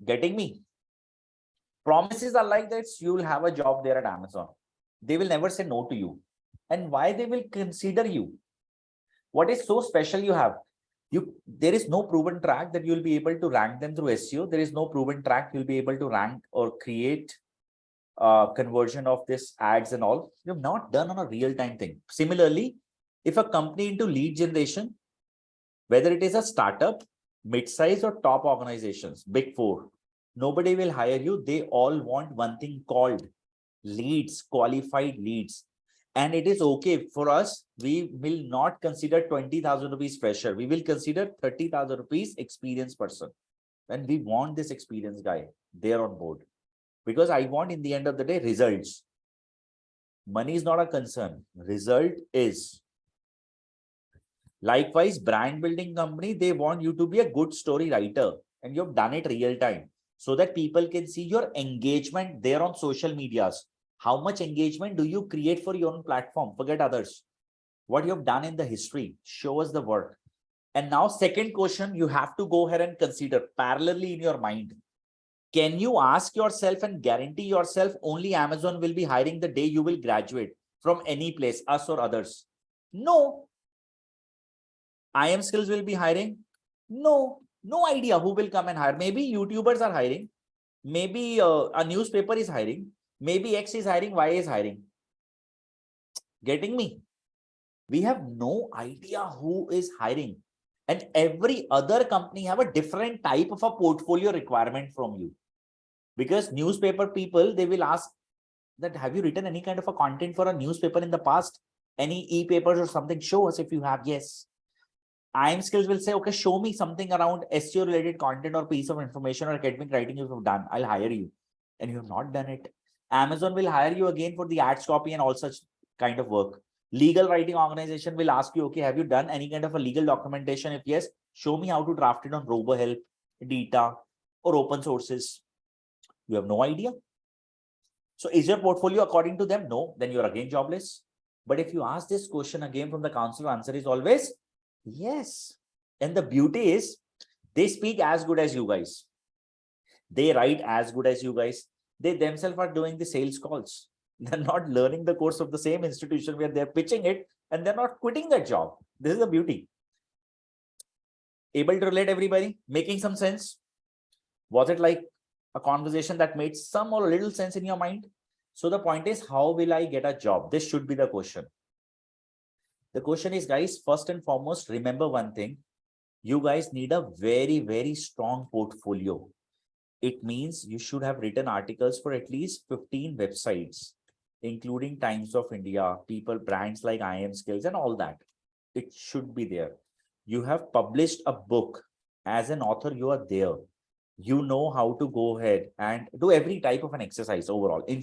Speaker 1: Getting me? Promises are like that. You will have a job there at Amazon. They will never say no to you. And why they will consider you? What is so special you have? There is no proven track that you'll be able to rank them through SEO. There is no proven track you'll be able to rank or create conversion of this ads and all. You have not done on a real-time thing. Similarly, if a company into lead generation, whether it is a startup, mid-size or top organizations, big 4, nobody will hire you. They all want one thing called leads, qualified leads. And it is okay for us. We will not consider 20,000 rupees fresher. We will consider 30,000 rupees experienced person. And we want this experienced guy there on board. Because I want, in the end of the day, results. Money is not a concern. Result is. Likewise, brand building company, they want you to be a good story writer. And you've done it real time. So that people can see your engagement there on social medias. How much engagement do you create for your own platform? Forget others. what you have done in the history. Show us the work. And now second question, you have to go ahead and consider parallelly in your mind. Can you ask yourself and guarantee yourself only Amazon will be hiring the day you will graduate from any place, us or others? No. IIM Skills will be hiring? No. No idea who will come and hire. Maybe YouTubers are hiring. Maybe a newspaper is hiring. Maybe X is hiring, Y is hiring. Getting me? We have no idea who is hiring. And every other company have a different type of a portfolio requirement from you. Because newspaper people, they will ask that, have you written any kind of a content for a newspaper in the past? Any e-papers or something? Show us if you have. Yes. IIM Skills will say, okay, show me something around SEO related content or piece of information or academic writing you have done. I'll hire you. And you have not done it. Amazon will hire you again for the ads copy and all such kind of work. Legal writing organization will ask you, okay, have you done any kind of a legal documentation? If yes, show me how to draft it on RoboHelp, Data, or open sources. You have no idea. So is your portfolio according to them? No, then you're again jobless. But if you ask this question again from the council, answer is always yes. And the beauty is they speak as good as you guys. They write as good as you guys. They themselves are doing the sales calls. They're not learning the course of the same institution where they're pitching it and they're not quitting that job. This is the beauty. Able to relate, everybody? Making some sense? Was it like a conversation that made some or little sense in your mind? So the point is, how will I get a job? This should be the question. The question is, guys, first and foremost, remember one thing. You guys need a very, very strong portfolio. It means you should have written articles for at least 15 websites, including Times of India, people, brands like IIM Skills and all that. It should be there. You have published a book. As an author, you are there. You know how to go ahead and do every type of an exercise overall. In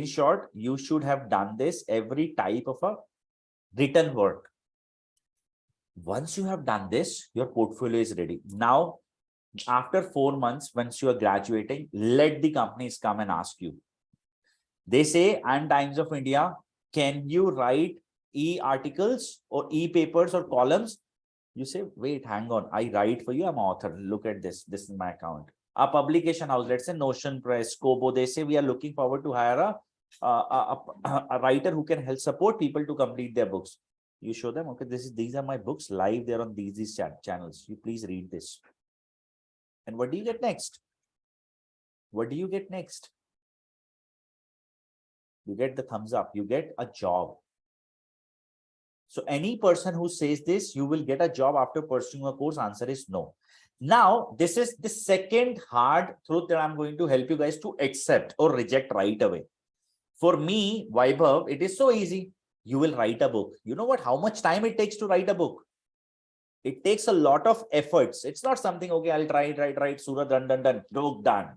Speaker 1: short, you should have done this, every type of a written work. Once you have done this, your portfolio is ready. Now, after 4 months, once you are graduating, let the companies come and ask you. They say, I'm Times of India. Can you write e-articles or e-papers or columns? You say, wait, hang on. I write for you. I'm an author. Look at this. This is my account. A publication house, let's say Notion Press, Kobo, they say we are looking forward to hire a writer who can help support people to complete their books. You show them, okay, these are my books live there on these channels. You please read this. And what do you get next? What do you get next? You get the thumbs up. You get a job. So any person who says this, you will get a job after pursuing a course. Answer is no. Now, this is the second hard truth that I'm going to help you guys to accept or reject right away. For me, Vaibhav, it is so easy. You will write a book. You know what? How much time it takes to write a book? It takes a lot of efforts. It's not something, okay, I'll write, Surat, done, book done.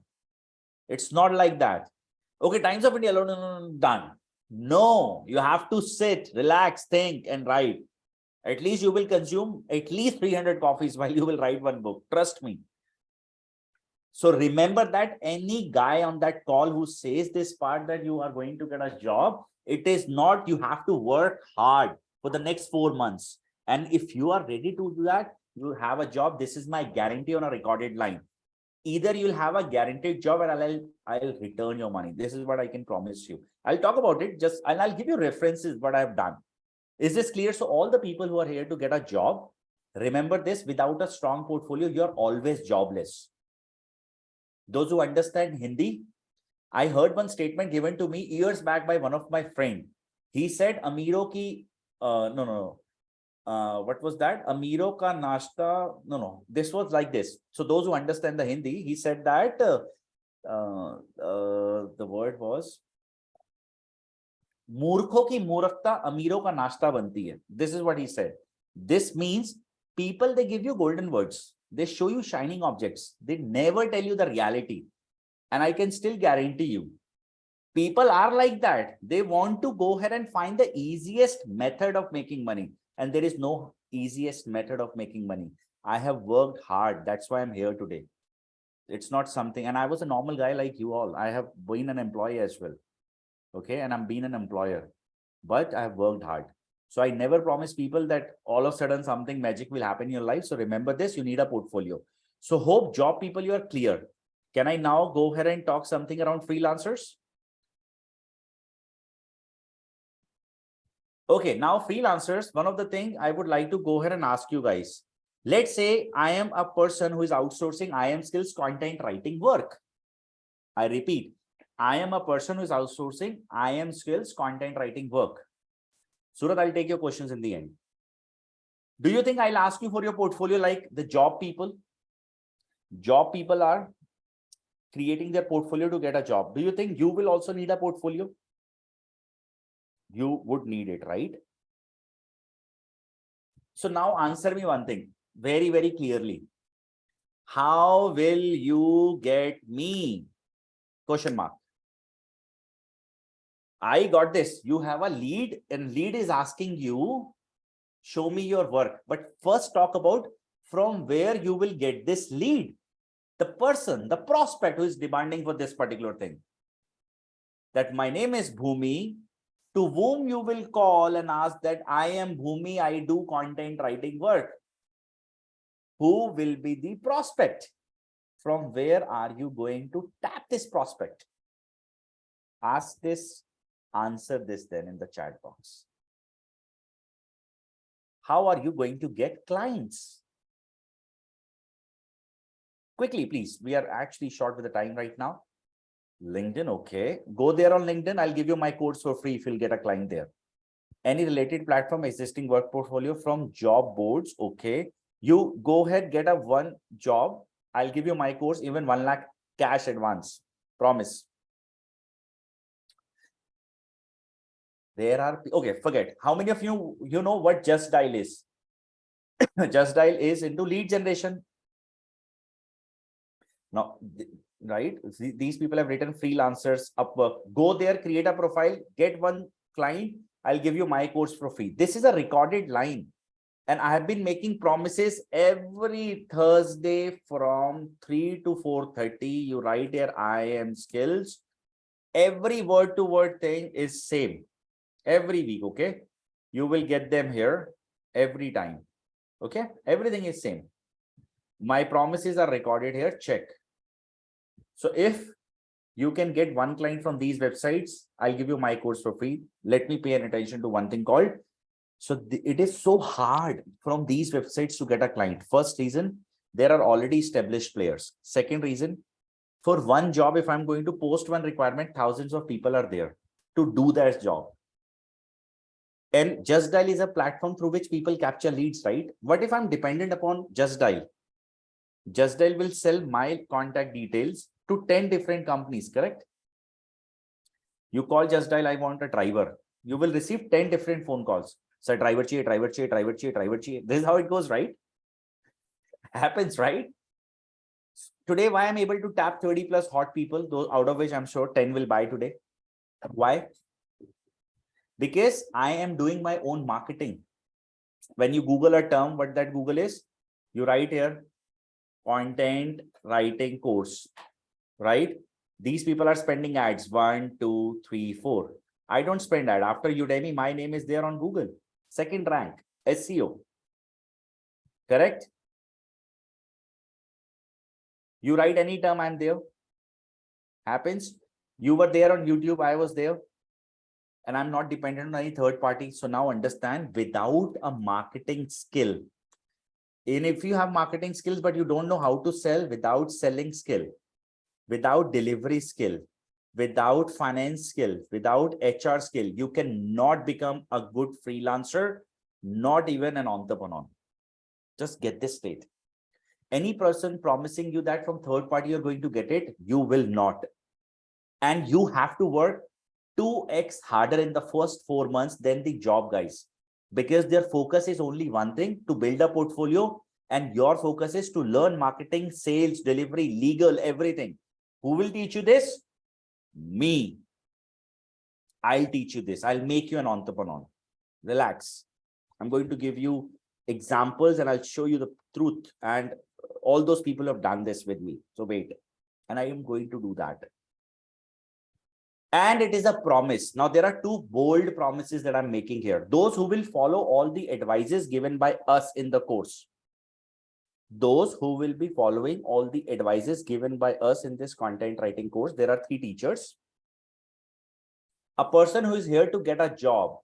Speaker 1: It's not like that. Okay, Times of India, no, done. No, you have to sit, relax, think, and write. At least you will consume at least 300 coffees while you will write one book. Trust me. So remember that any guy on that call who says this part that you are going to get a job, it is not, you have to work hard for the next 4 months. And if you are ready to do that, you have a job. This is my guarantee on a recorded line. Either you'll have a guaranteed job or I'll return your money. This is what I can promise you. I'll talk about it just, and I'll give you references what I've done. Is this clear? So all the people who are here to get a job, remember this, without a strong portfolio, you're always jobless. Those who understand Hindi, I heard one statement given to me years back by one of my friend. He said, Amiro ki, what was that? Amiro ka nashta. No, this was like this. So those who understand the Hindi, he said that the word was Murkho ki murkhta amiro ka nashta banti hai. This is what he said. This means people, they give you golden words. They show you shining objects. They never tell you the reality. And I can still guarantee you, people are like that. They want to go ahead and find the easiest method of making money. And there is no easiest method of making money. I have worked hard. That's why I'm here today. It's not something, and I was a normal guy like you all. I have been an employee as well. Okay. And I'm being an employer, but I have worked hard. So I never promise people that all of a sudden something magic will happen in your life. So remember this, you need a portfolio. So hope job people, you are clear. Can I now go ahead and talk something around freelancers? Okay, now freelancers, one of the things I would like to go ahead and ask you guys. Let's say I am a person who is outsourcing IIM skills content writing work. I repeat, I am a person who is outsourcing IIM skills content writing work. Surat, I'll take your questions in the end. Do you think I'll ask you for your portfolio like the job people? Job people are creating their portfolio to get a job. Do you think you will also need a portfolio? You would need it, right? So now answer me one thing very, very clearly. How will you get me? Question mark. I got this. You have a lead and lead is asking you, show me your work. But first talk about from where you will get this lead. The person, the prospect who is demanding for this particular thing. That my name is Bhumi, to whom you will call and ask that I am Bhumi, I do content writing work. Who will be the prospect? From where are you going to tap this prospect? Ask this, answer this then in the chat box. How are you going to get clients? Quickly, please. We are actually short with the time right now. LinkedIn, okay. Go there on LinkedIn. I'll give you my course for free if you'll get a client there. Any related platform, existing work portfolio from job boards, okay. You go ahead, get a one job. I'll give you my course, even 1 lakh cash advance. Promise. There are, okay, forget. How many of you know what Just Dial is? Just Dial is into lead generation. Now, right? These people have written freelancers, Upwork. Go there, create a profile, get one client. I'll give you my course for free. This is a recorded line. And I have been making promises every Thursday from 3 to 4:30. You write your IIM skills. Every word to word thing is same. Every week, okay? You will get them here every time. Okay? Everything is same. My promises are recorded here. Check. So if you can get one client from these websites, I'll give you my course for free. Let me pay attention to one thing called. So it is so hard from these websites to get a client. First reason, there are already established players. Second reason, for one job, if I'm going to post one requirement, thousands of people are there to do that job. And Just Dial is a platform through which people capture leads, right? What if I'm dependent upon Just Dial? Just Dial will sell my contact details to 10 different companies, correct? You call Just Dial, I want a driver. You will receive 10 different phone calls. So driver chahiye, driver chahiye, driver chahiye, driver chahiye. This is how it goes, right? Happens, right? Today, why I'm able to tap 30 plus hot people, those out of which I'm sure 10 will buy today. Why? Because I am doing my own marketing. When you Google a term, what that Google is, you write here, content writing course, right? These people are spending ads, 1, 2, 3, 4. I don't spend ad. After Udemy, my name is there on Google. Second rank, SEO. Correct? You write any term, I'm there. Happens. You were there on YouTube, I was there. And I'm not dependent on any third party. So now understand, without a marketing skill, and if you have marketing skills, but you don't know how to sell, without selling skill, without delivery skill, without finance skill, without HR skill, you cannot become a good freelancer, not even an entrepreneur. Just get this straight. Any person promising you that from third party you're going to get it, you will not. And you have to work 2x harder in the first 4 months than the job guys, because their focus is only one thing, to build a portfolio, and your focus is to learn marketing, sales, delivery, legal, everything. Who will teach you this? Me. I'll teach you this. I'll make you an entrepreneur. Relax. I'm going to give you examples and I'll show you the truth. And all those people have done this with me. So wait. And I am going to do that.
Speaker 2: And it is a promise. Now, there are two bold promises that I'm making here. Those who will follow all the advices given by us in the course. Those who will be following all the advices given by us in this content writing course. There are 3 teachers. A person who is here to get a job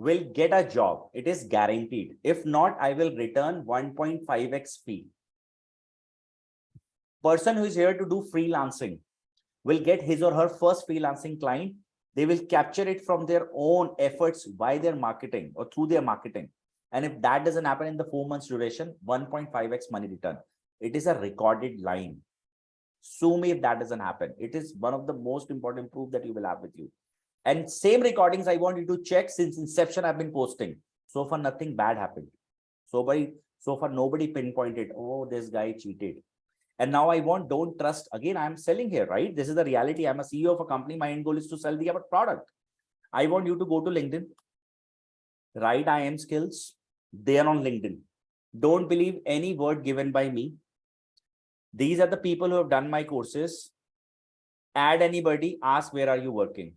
Speaker 2: will get a job. It is guaranteed. If not, I will return 1.5x fee. Person who is here to do freelancing will get his or her first freelancing client. They will capture it from their own efforts by their marketing or through their marketing. And if that doesn't happen in the 4 months duration, 1.5x money return. It is a recorded line. Sue me if that doesn't happen. It is one of the most important proof that you will have with you. And same recordings I want you to check. Since inception I've been posting. So far nothing bad happened. So far nobody pinpointed, oh, this guy cheated. And now I want, don't trust. Again, I'm selling here, right? This is the reality. I'm a CEO of a company. My end goal is to sell the product. I want you to go to LinkedIn, write IIM skills. They are on LinkedIn. Don't believe any word given by me. These are the people who have done my courses. Add anybody, ask where are you working.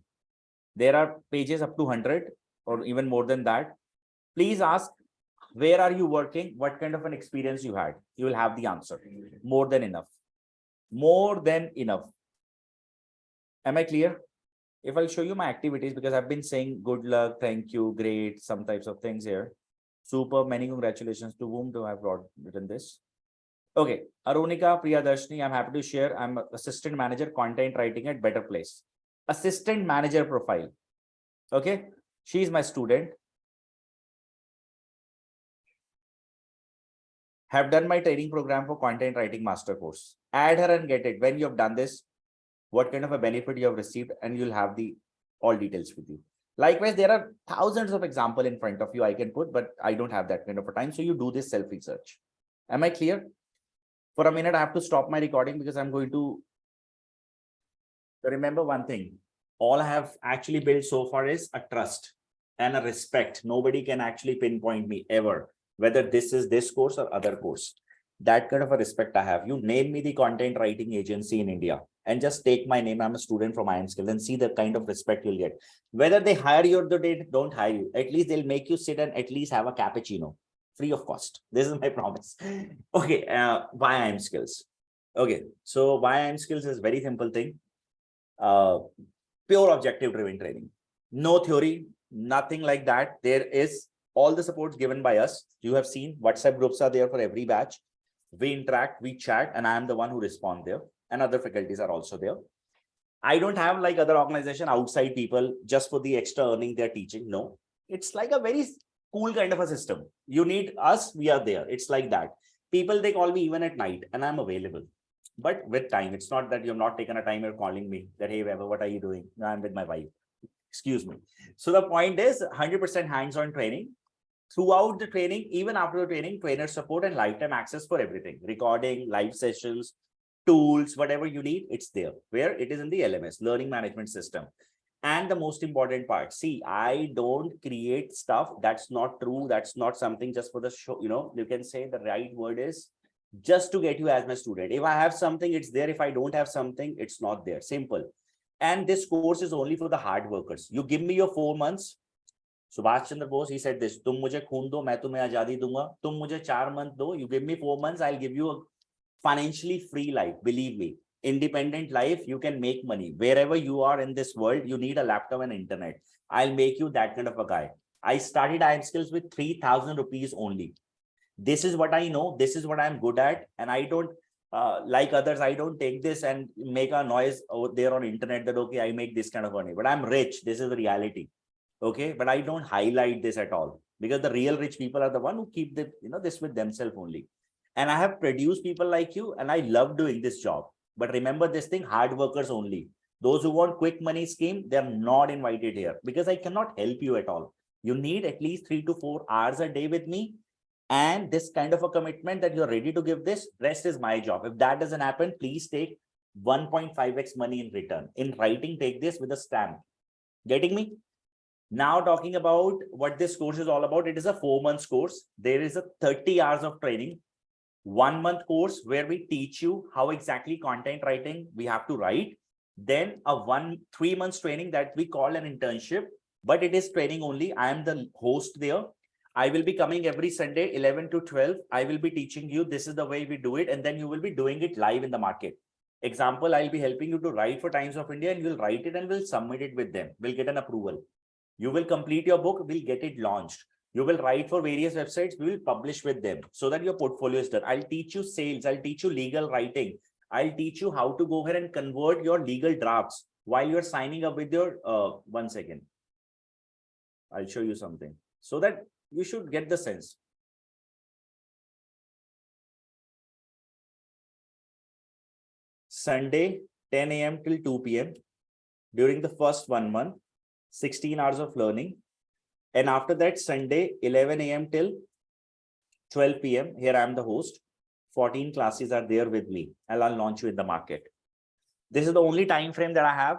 Speaker 2: There are pages up to 100 or even more than that. Please ask, where are you working? What kind of an experience you had? You will have the answer. More than enough. More than enough. Am I clear? If I'll show you my activities, because I've been saying good luck, thank you, great, some types of things here. Super, many congratulations. To whom do I have written this? Okay, Arunika Priyadarshini, I'm happy to share. I'm assistant manager, content writing at Better Place. Assistant manager profile. Okay, she's my student. Have done my training program for content writing master course. Add her and get it. When you have done this, what kind of a benefit you have received, and you'll have the all details with you. Likewise, there are thousands of examples in front of you I can put, but I don't have that kind of a time. So you do this self-research. Am I clear? For a minute, I have to stop my recording because I'm going to remember one thing. All I have actually built so far is a trust and a respect. Nobody can actually pinpoint me ever, whether this is this course or other course. That kind of a respect I have. You name me the content writing agency in India and just take my name. I'm a student from IIM Skills, and see the kind of respect you'll get. Whether they hire you or they don't hire you, at least they'll make you sit and at least have a cappuccino free of cost. This is my promise. Okay, why IIM Skills? Okay, so why IIM Skills is very simple thing. Pure objective driven training. No theory, nothing like that. There is all the supports given by us. You have seen WhatsApp groups are there for every batch. We interact, we chat, and I am the one who respond there. And other faculties are also there. I don't have like other organization outside people just for the extra earning they're teaching. No, it's like a very cool kind of a system. You need us, we are there. It's like that. People, they call me even at night and I'm available. But with time, it's not that you've not taken a time, you're calling me that, hey, Weber, what are you doing? No, I'm with my wife. Excuse me. So the point is 100% hands-on training. Throughout the training, even after the training, trainer support and lifetime access for everything. Recording, live sessions, tools, whatever you need, it's there. Where? It is in the LMS, Learning Management System. And the most important part, see, I don't create stuff that's not true. That's not something just for the show. You know, you can say the right word is just to get you as my student. If I have something, it's there. If I don't have something, it's not there. Simple. And this course is only for the hard workers. You give me your 4 months. Subhash Chandra Bose, he said this, तुम मुझे खून दो, मैं तुम्हें आजादी दूंगा. तुम मुझे 4 months दो, you give me 4 months, I'll give you a financially free life. Believe me, independent life, you can make money. Wherever you are in this world, you need a laptop and internet. I'll make you that kind of a guy. I started IIM Skills with 3,000 rupees only. This is what I know. This is what I'm good at. And I don't, like others, I don't take this and make a noise out there on internet that, okay, I make this kind of money, but I'm rich. This is the reality. Okay, but I don't highlight this at all, because the real rich people are the one who keep the, this with themselves only. And I have produced people like you, and I love doing this job. But remember this thing, hard workers only. Those who want quick money scheme, they're not invited here, because I cannot help you at all. You need at least 3 to 4 hours a day with me, and this kind of a commitment that you're ready to give this. Rest is my job. If that doesn't happen, please take 1.5x money in return. In writing, take this with a stamp. Getting me? Now talking about what this course is all about, it is a 4 months course. There is a 30 hours of training, 1 month course where we teach you how exactly content writing we have to write. Then a 3 months training that we call an internship, but it is training only. I am the host there. I will be coming every Sunday, 11 to 12. I will be teaching you. This is the way we do it. And then you will be doing it live in the market. Example, I'll be helping you to write for Times of India, and you'll write it and we'll submit it with them. We'll get an approval. You will complete your book. We'll get it launched. You will write for various websites. We will publish with them so that your portfolio is done. I'll teach you sales. I'll teach you legal writing. I'll teach you how to go ahead and convert your legal drafts while you're signing up with your, 1 second. I'll show you something so that you should get the sense. Sunday, 10 a.m. till 2 p.m. during the first 1 month, 16 hours of learning. And after that, Sunday, 11 a.m. till 12 p.m. Here I am the host. 14 classes are there with me, and I'll launch you in the market. This is the only time frame that I have.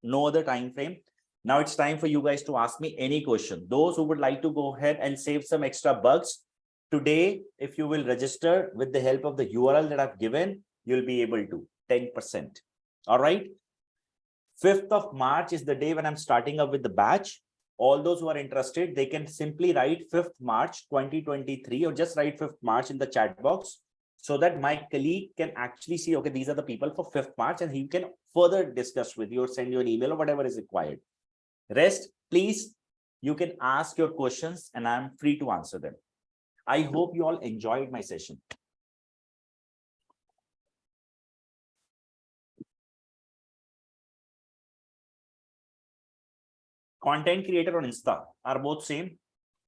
Speaker 2: No other time frame. Now it's time for you guys to ask me any question. Those who would like to go ahead and save some extra bucks today, if you will register with the help of the URL that I've given, you'll be able to 10%. All right. 5th of March is the day when I'm starting up with the batch. All those who are interested, they can simply write 5th March 2023 or just write 5th March in the chat box so that my colleague can actually see, okay, these are the people for 5th March, and he can further discuss with you or send you an email or whatever is required. Rest, please, you can ask your questions and I'm free to answer them. I hope you all enjoyed my session. Content creator on Insta are both same.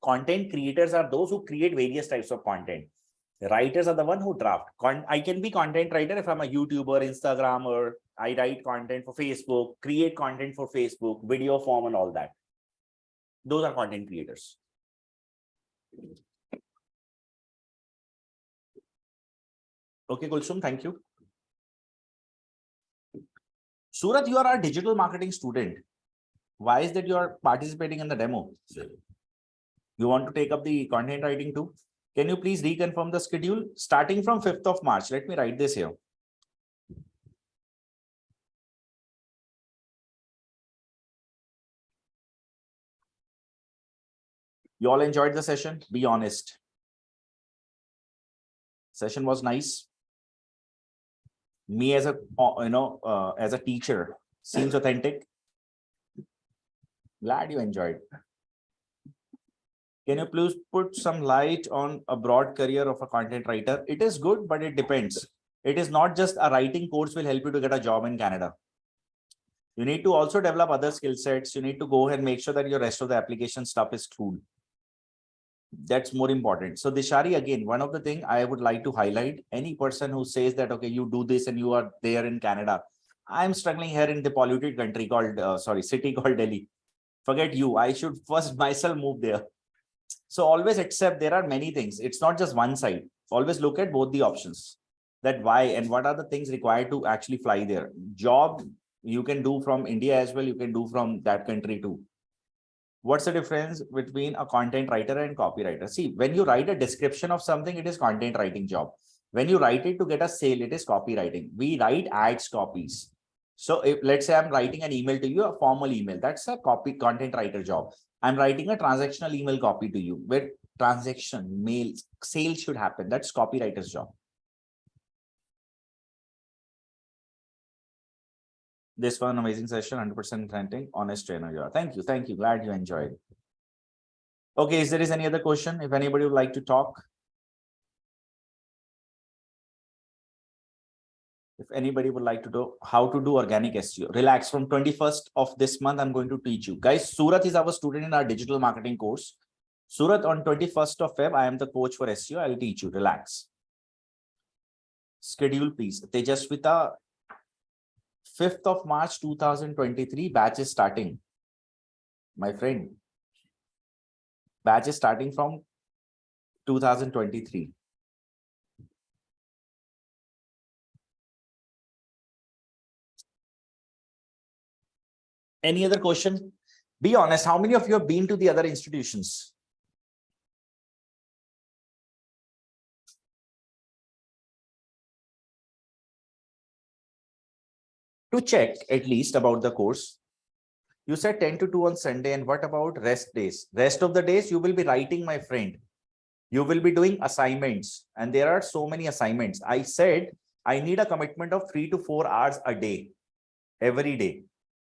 Speaker 2: Content creators are those who create various types of content. Writers are the one who draft. I can be content writer if I'm a YouTuber, Instagrammer. I write content for Facebook, create content for Facebook, video form and all that. Those are content creators. Okay, Kulsum, thank you. Surat, you are a digital marketing student. Why is that you are participating in the demo? You want to take up the content writing too? Can you please reconfirm the schedule starting from 5th of March? Let me write this here. You all enjoyed the session? Be honest. Session was nice. Me as a, as a teacher seems authentic. Glad you enjoyed. Can you please put some light on a broad career of a content writer? It is good, but it depends. It is not just a writing course will help you to get a job in Canada. You need to also develop other skill sets. You need to go ahead and make sure that your rest of the application stuff is cool. That's more important. So Dishari, again, one of the things I would like to highlight, any person who says that, okay, you do this and you are there in Canada. I'm struggling here in the polluted country called, city called Delhi. Forget you. I should first myself move there. So always accept there are many things. It's not just one side. Always look at both the options. That why and what are the things required to actually fly there. Job you can do from India as well. You can do from that country too. What's the difference between a content writer and copywriter? See, when you write a description of something, it is content writing job. When you write it to get a sale, it is copywriting. We write ads copies. So if let's say I'm writing an email to you, a formal email, that's a content writer job. I'm writing a transactional email copy to you where transaction, mail, sales should happen. That's copywriter's job. This was an amazing session, 100% authentic, honest trainer you are. Thank you. Thank you. Glad you enjoyed. Okay, is there any other question? If anybody would like to talk. If anybody would like to know how to do organic SEO, relax. From 21st of this month, I'm going to teach you. Guys, Surat is our student in our digital marketing course. Surat, on 21st of Feb, I am the coach for SEO. I'll teach you. Relax. Schedule, please. Tejaswita, 5th of March 2023, batch is starting. My friend, batch is starting from 2023. Any other question? Be honest, how many of you have been to the other institutions? To check at least about the course, you said 10 to 2 on Sunday. And what about rest days? Rest of the days you will be writing, my friend. You will be doing assignments. And there are so many assignments. I said, I need a commitment of 3 to 4 hours a day, every day,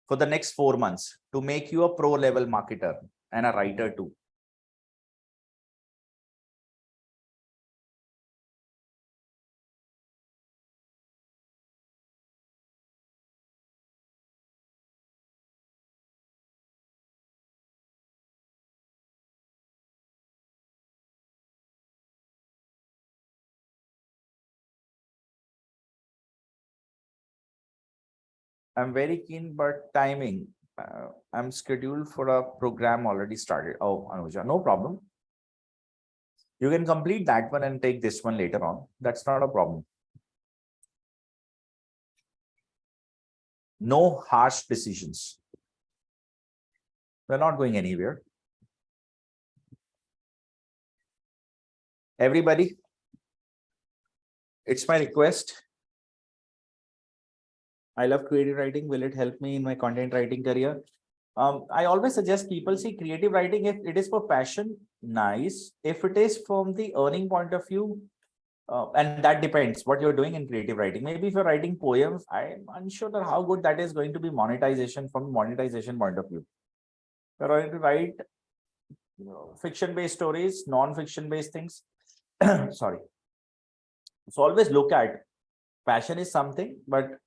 Speaker 2: for the next 4 months to make you a pro level marketer and a writer too. I'm very keen, but timing. I'm scheduled for a program already started. Oh, Anuja, no problem. You can complete that one and take this one later on. That's not a problem. No harsh decisions. We're not going anywhere. Everybody, it's my request. I love creative writing. Will it help me in my content writing career? I always suggest people see creative writing. If it is for passion, nice. If it is from the earning point of view, and that depends what you're doing in creative writing. Maybe if you're writing poems, I'm unsure that how good that is going to be monetization from monetization point of view. You're going to write fiction-based stories, non-fiction based things. Sorry. So always look at passion is something, but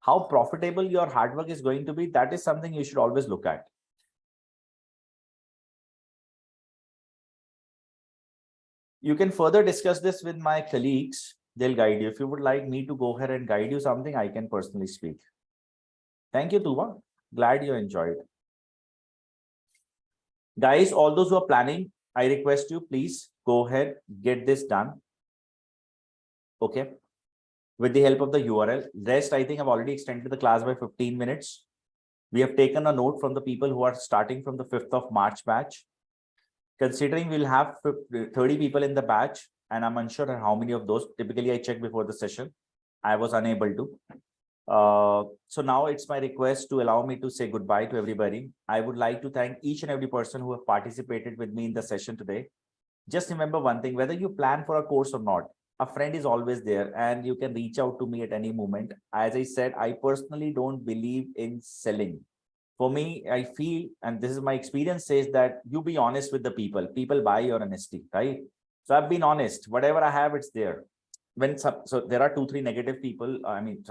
Speaker 2: how profitable your hard work is going to be, that is something you should always look at. You can further discuss this with my colleagues. They'll guide you. If you would like me to go ahead and guide you something, I can personally speak. Thank you, Tuva. Glad you enjoyed. Guys, all those who are planning, I request you, please go ahead, get this done. Okay. With the help of the URL. Rest, I think I've already extended the class by 15 minutes. We have taken a note from the people who are starting from the 5th of March batch. Considering we'll have 30 people in the batch, and I'm unsure how many of those. Typically, I check before the session. I was unable to. So now it's my request to allow me to say goodbye to everybody. I would like to thank each and every person who have participated with me in the session today. Just remember one thing, whether you plan for a course or not, a friend is always there and you can reach out to me at any moment. As I said, I personally don't believe in selling. For me, I feel, and this is my experience, says that you be honest with the people. People buy your honesty, right? So I've been honest. Whatever I have, it's there. So there are 2-3 negative people.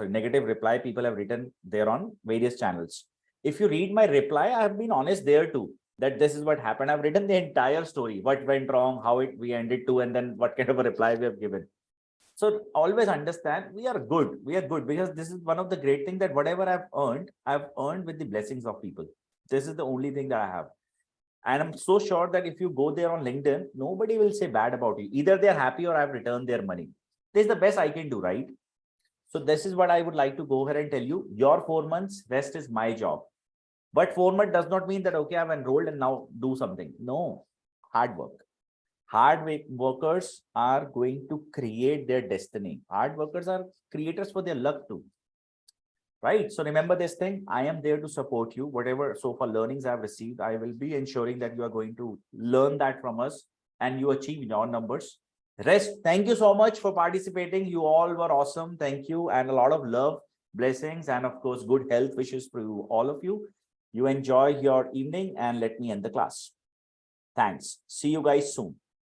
Speaker 2: Negative reply people have written there on various channels. If you read my reply, I have been honest there too. That this is what happened. I've written the entire story, what went wrong, how we ended to, and then what kind of a reply we have given. So always understand we are good. We are good because this is one of the great things that whatever I've earned with the blessings of people. This is the only thing that I have. And I'm so sure that if you go there on LinkedIn, nobody will say bad about you. Either they're happy or I've returned their money. This is the best I can do, right? So this is what I would like to go ahead and tell you. Your 4 months, rest is my job. But 4 months does not mean that, okay, I've enrolled and now do something. No, hard work. Hard workers are going to create their destiny. Hard workers are creators for their luck too. Right? So remember this thing, I am there to support you. Whatever so far learnings I've received, I will be ensuring that you are going to learn that from us and you achieve your numbers. Rest, thank you so much for participating. You all were awesome. Thank you. And a lot of love, blessings, and of course, good health wishes for you, all of you. You enjoy your evening and let me end the class. Thanks. See you guys soon.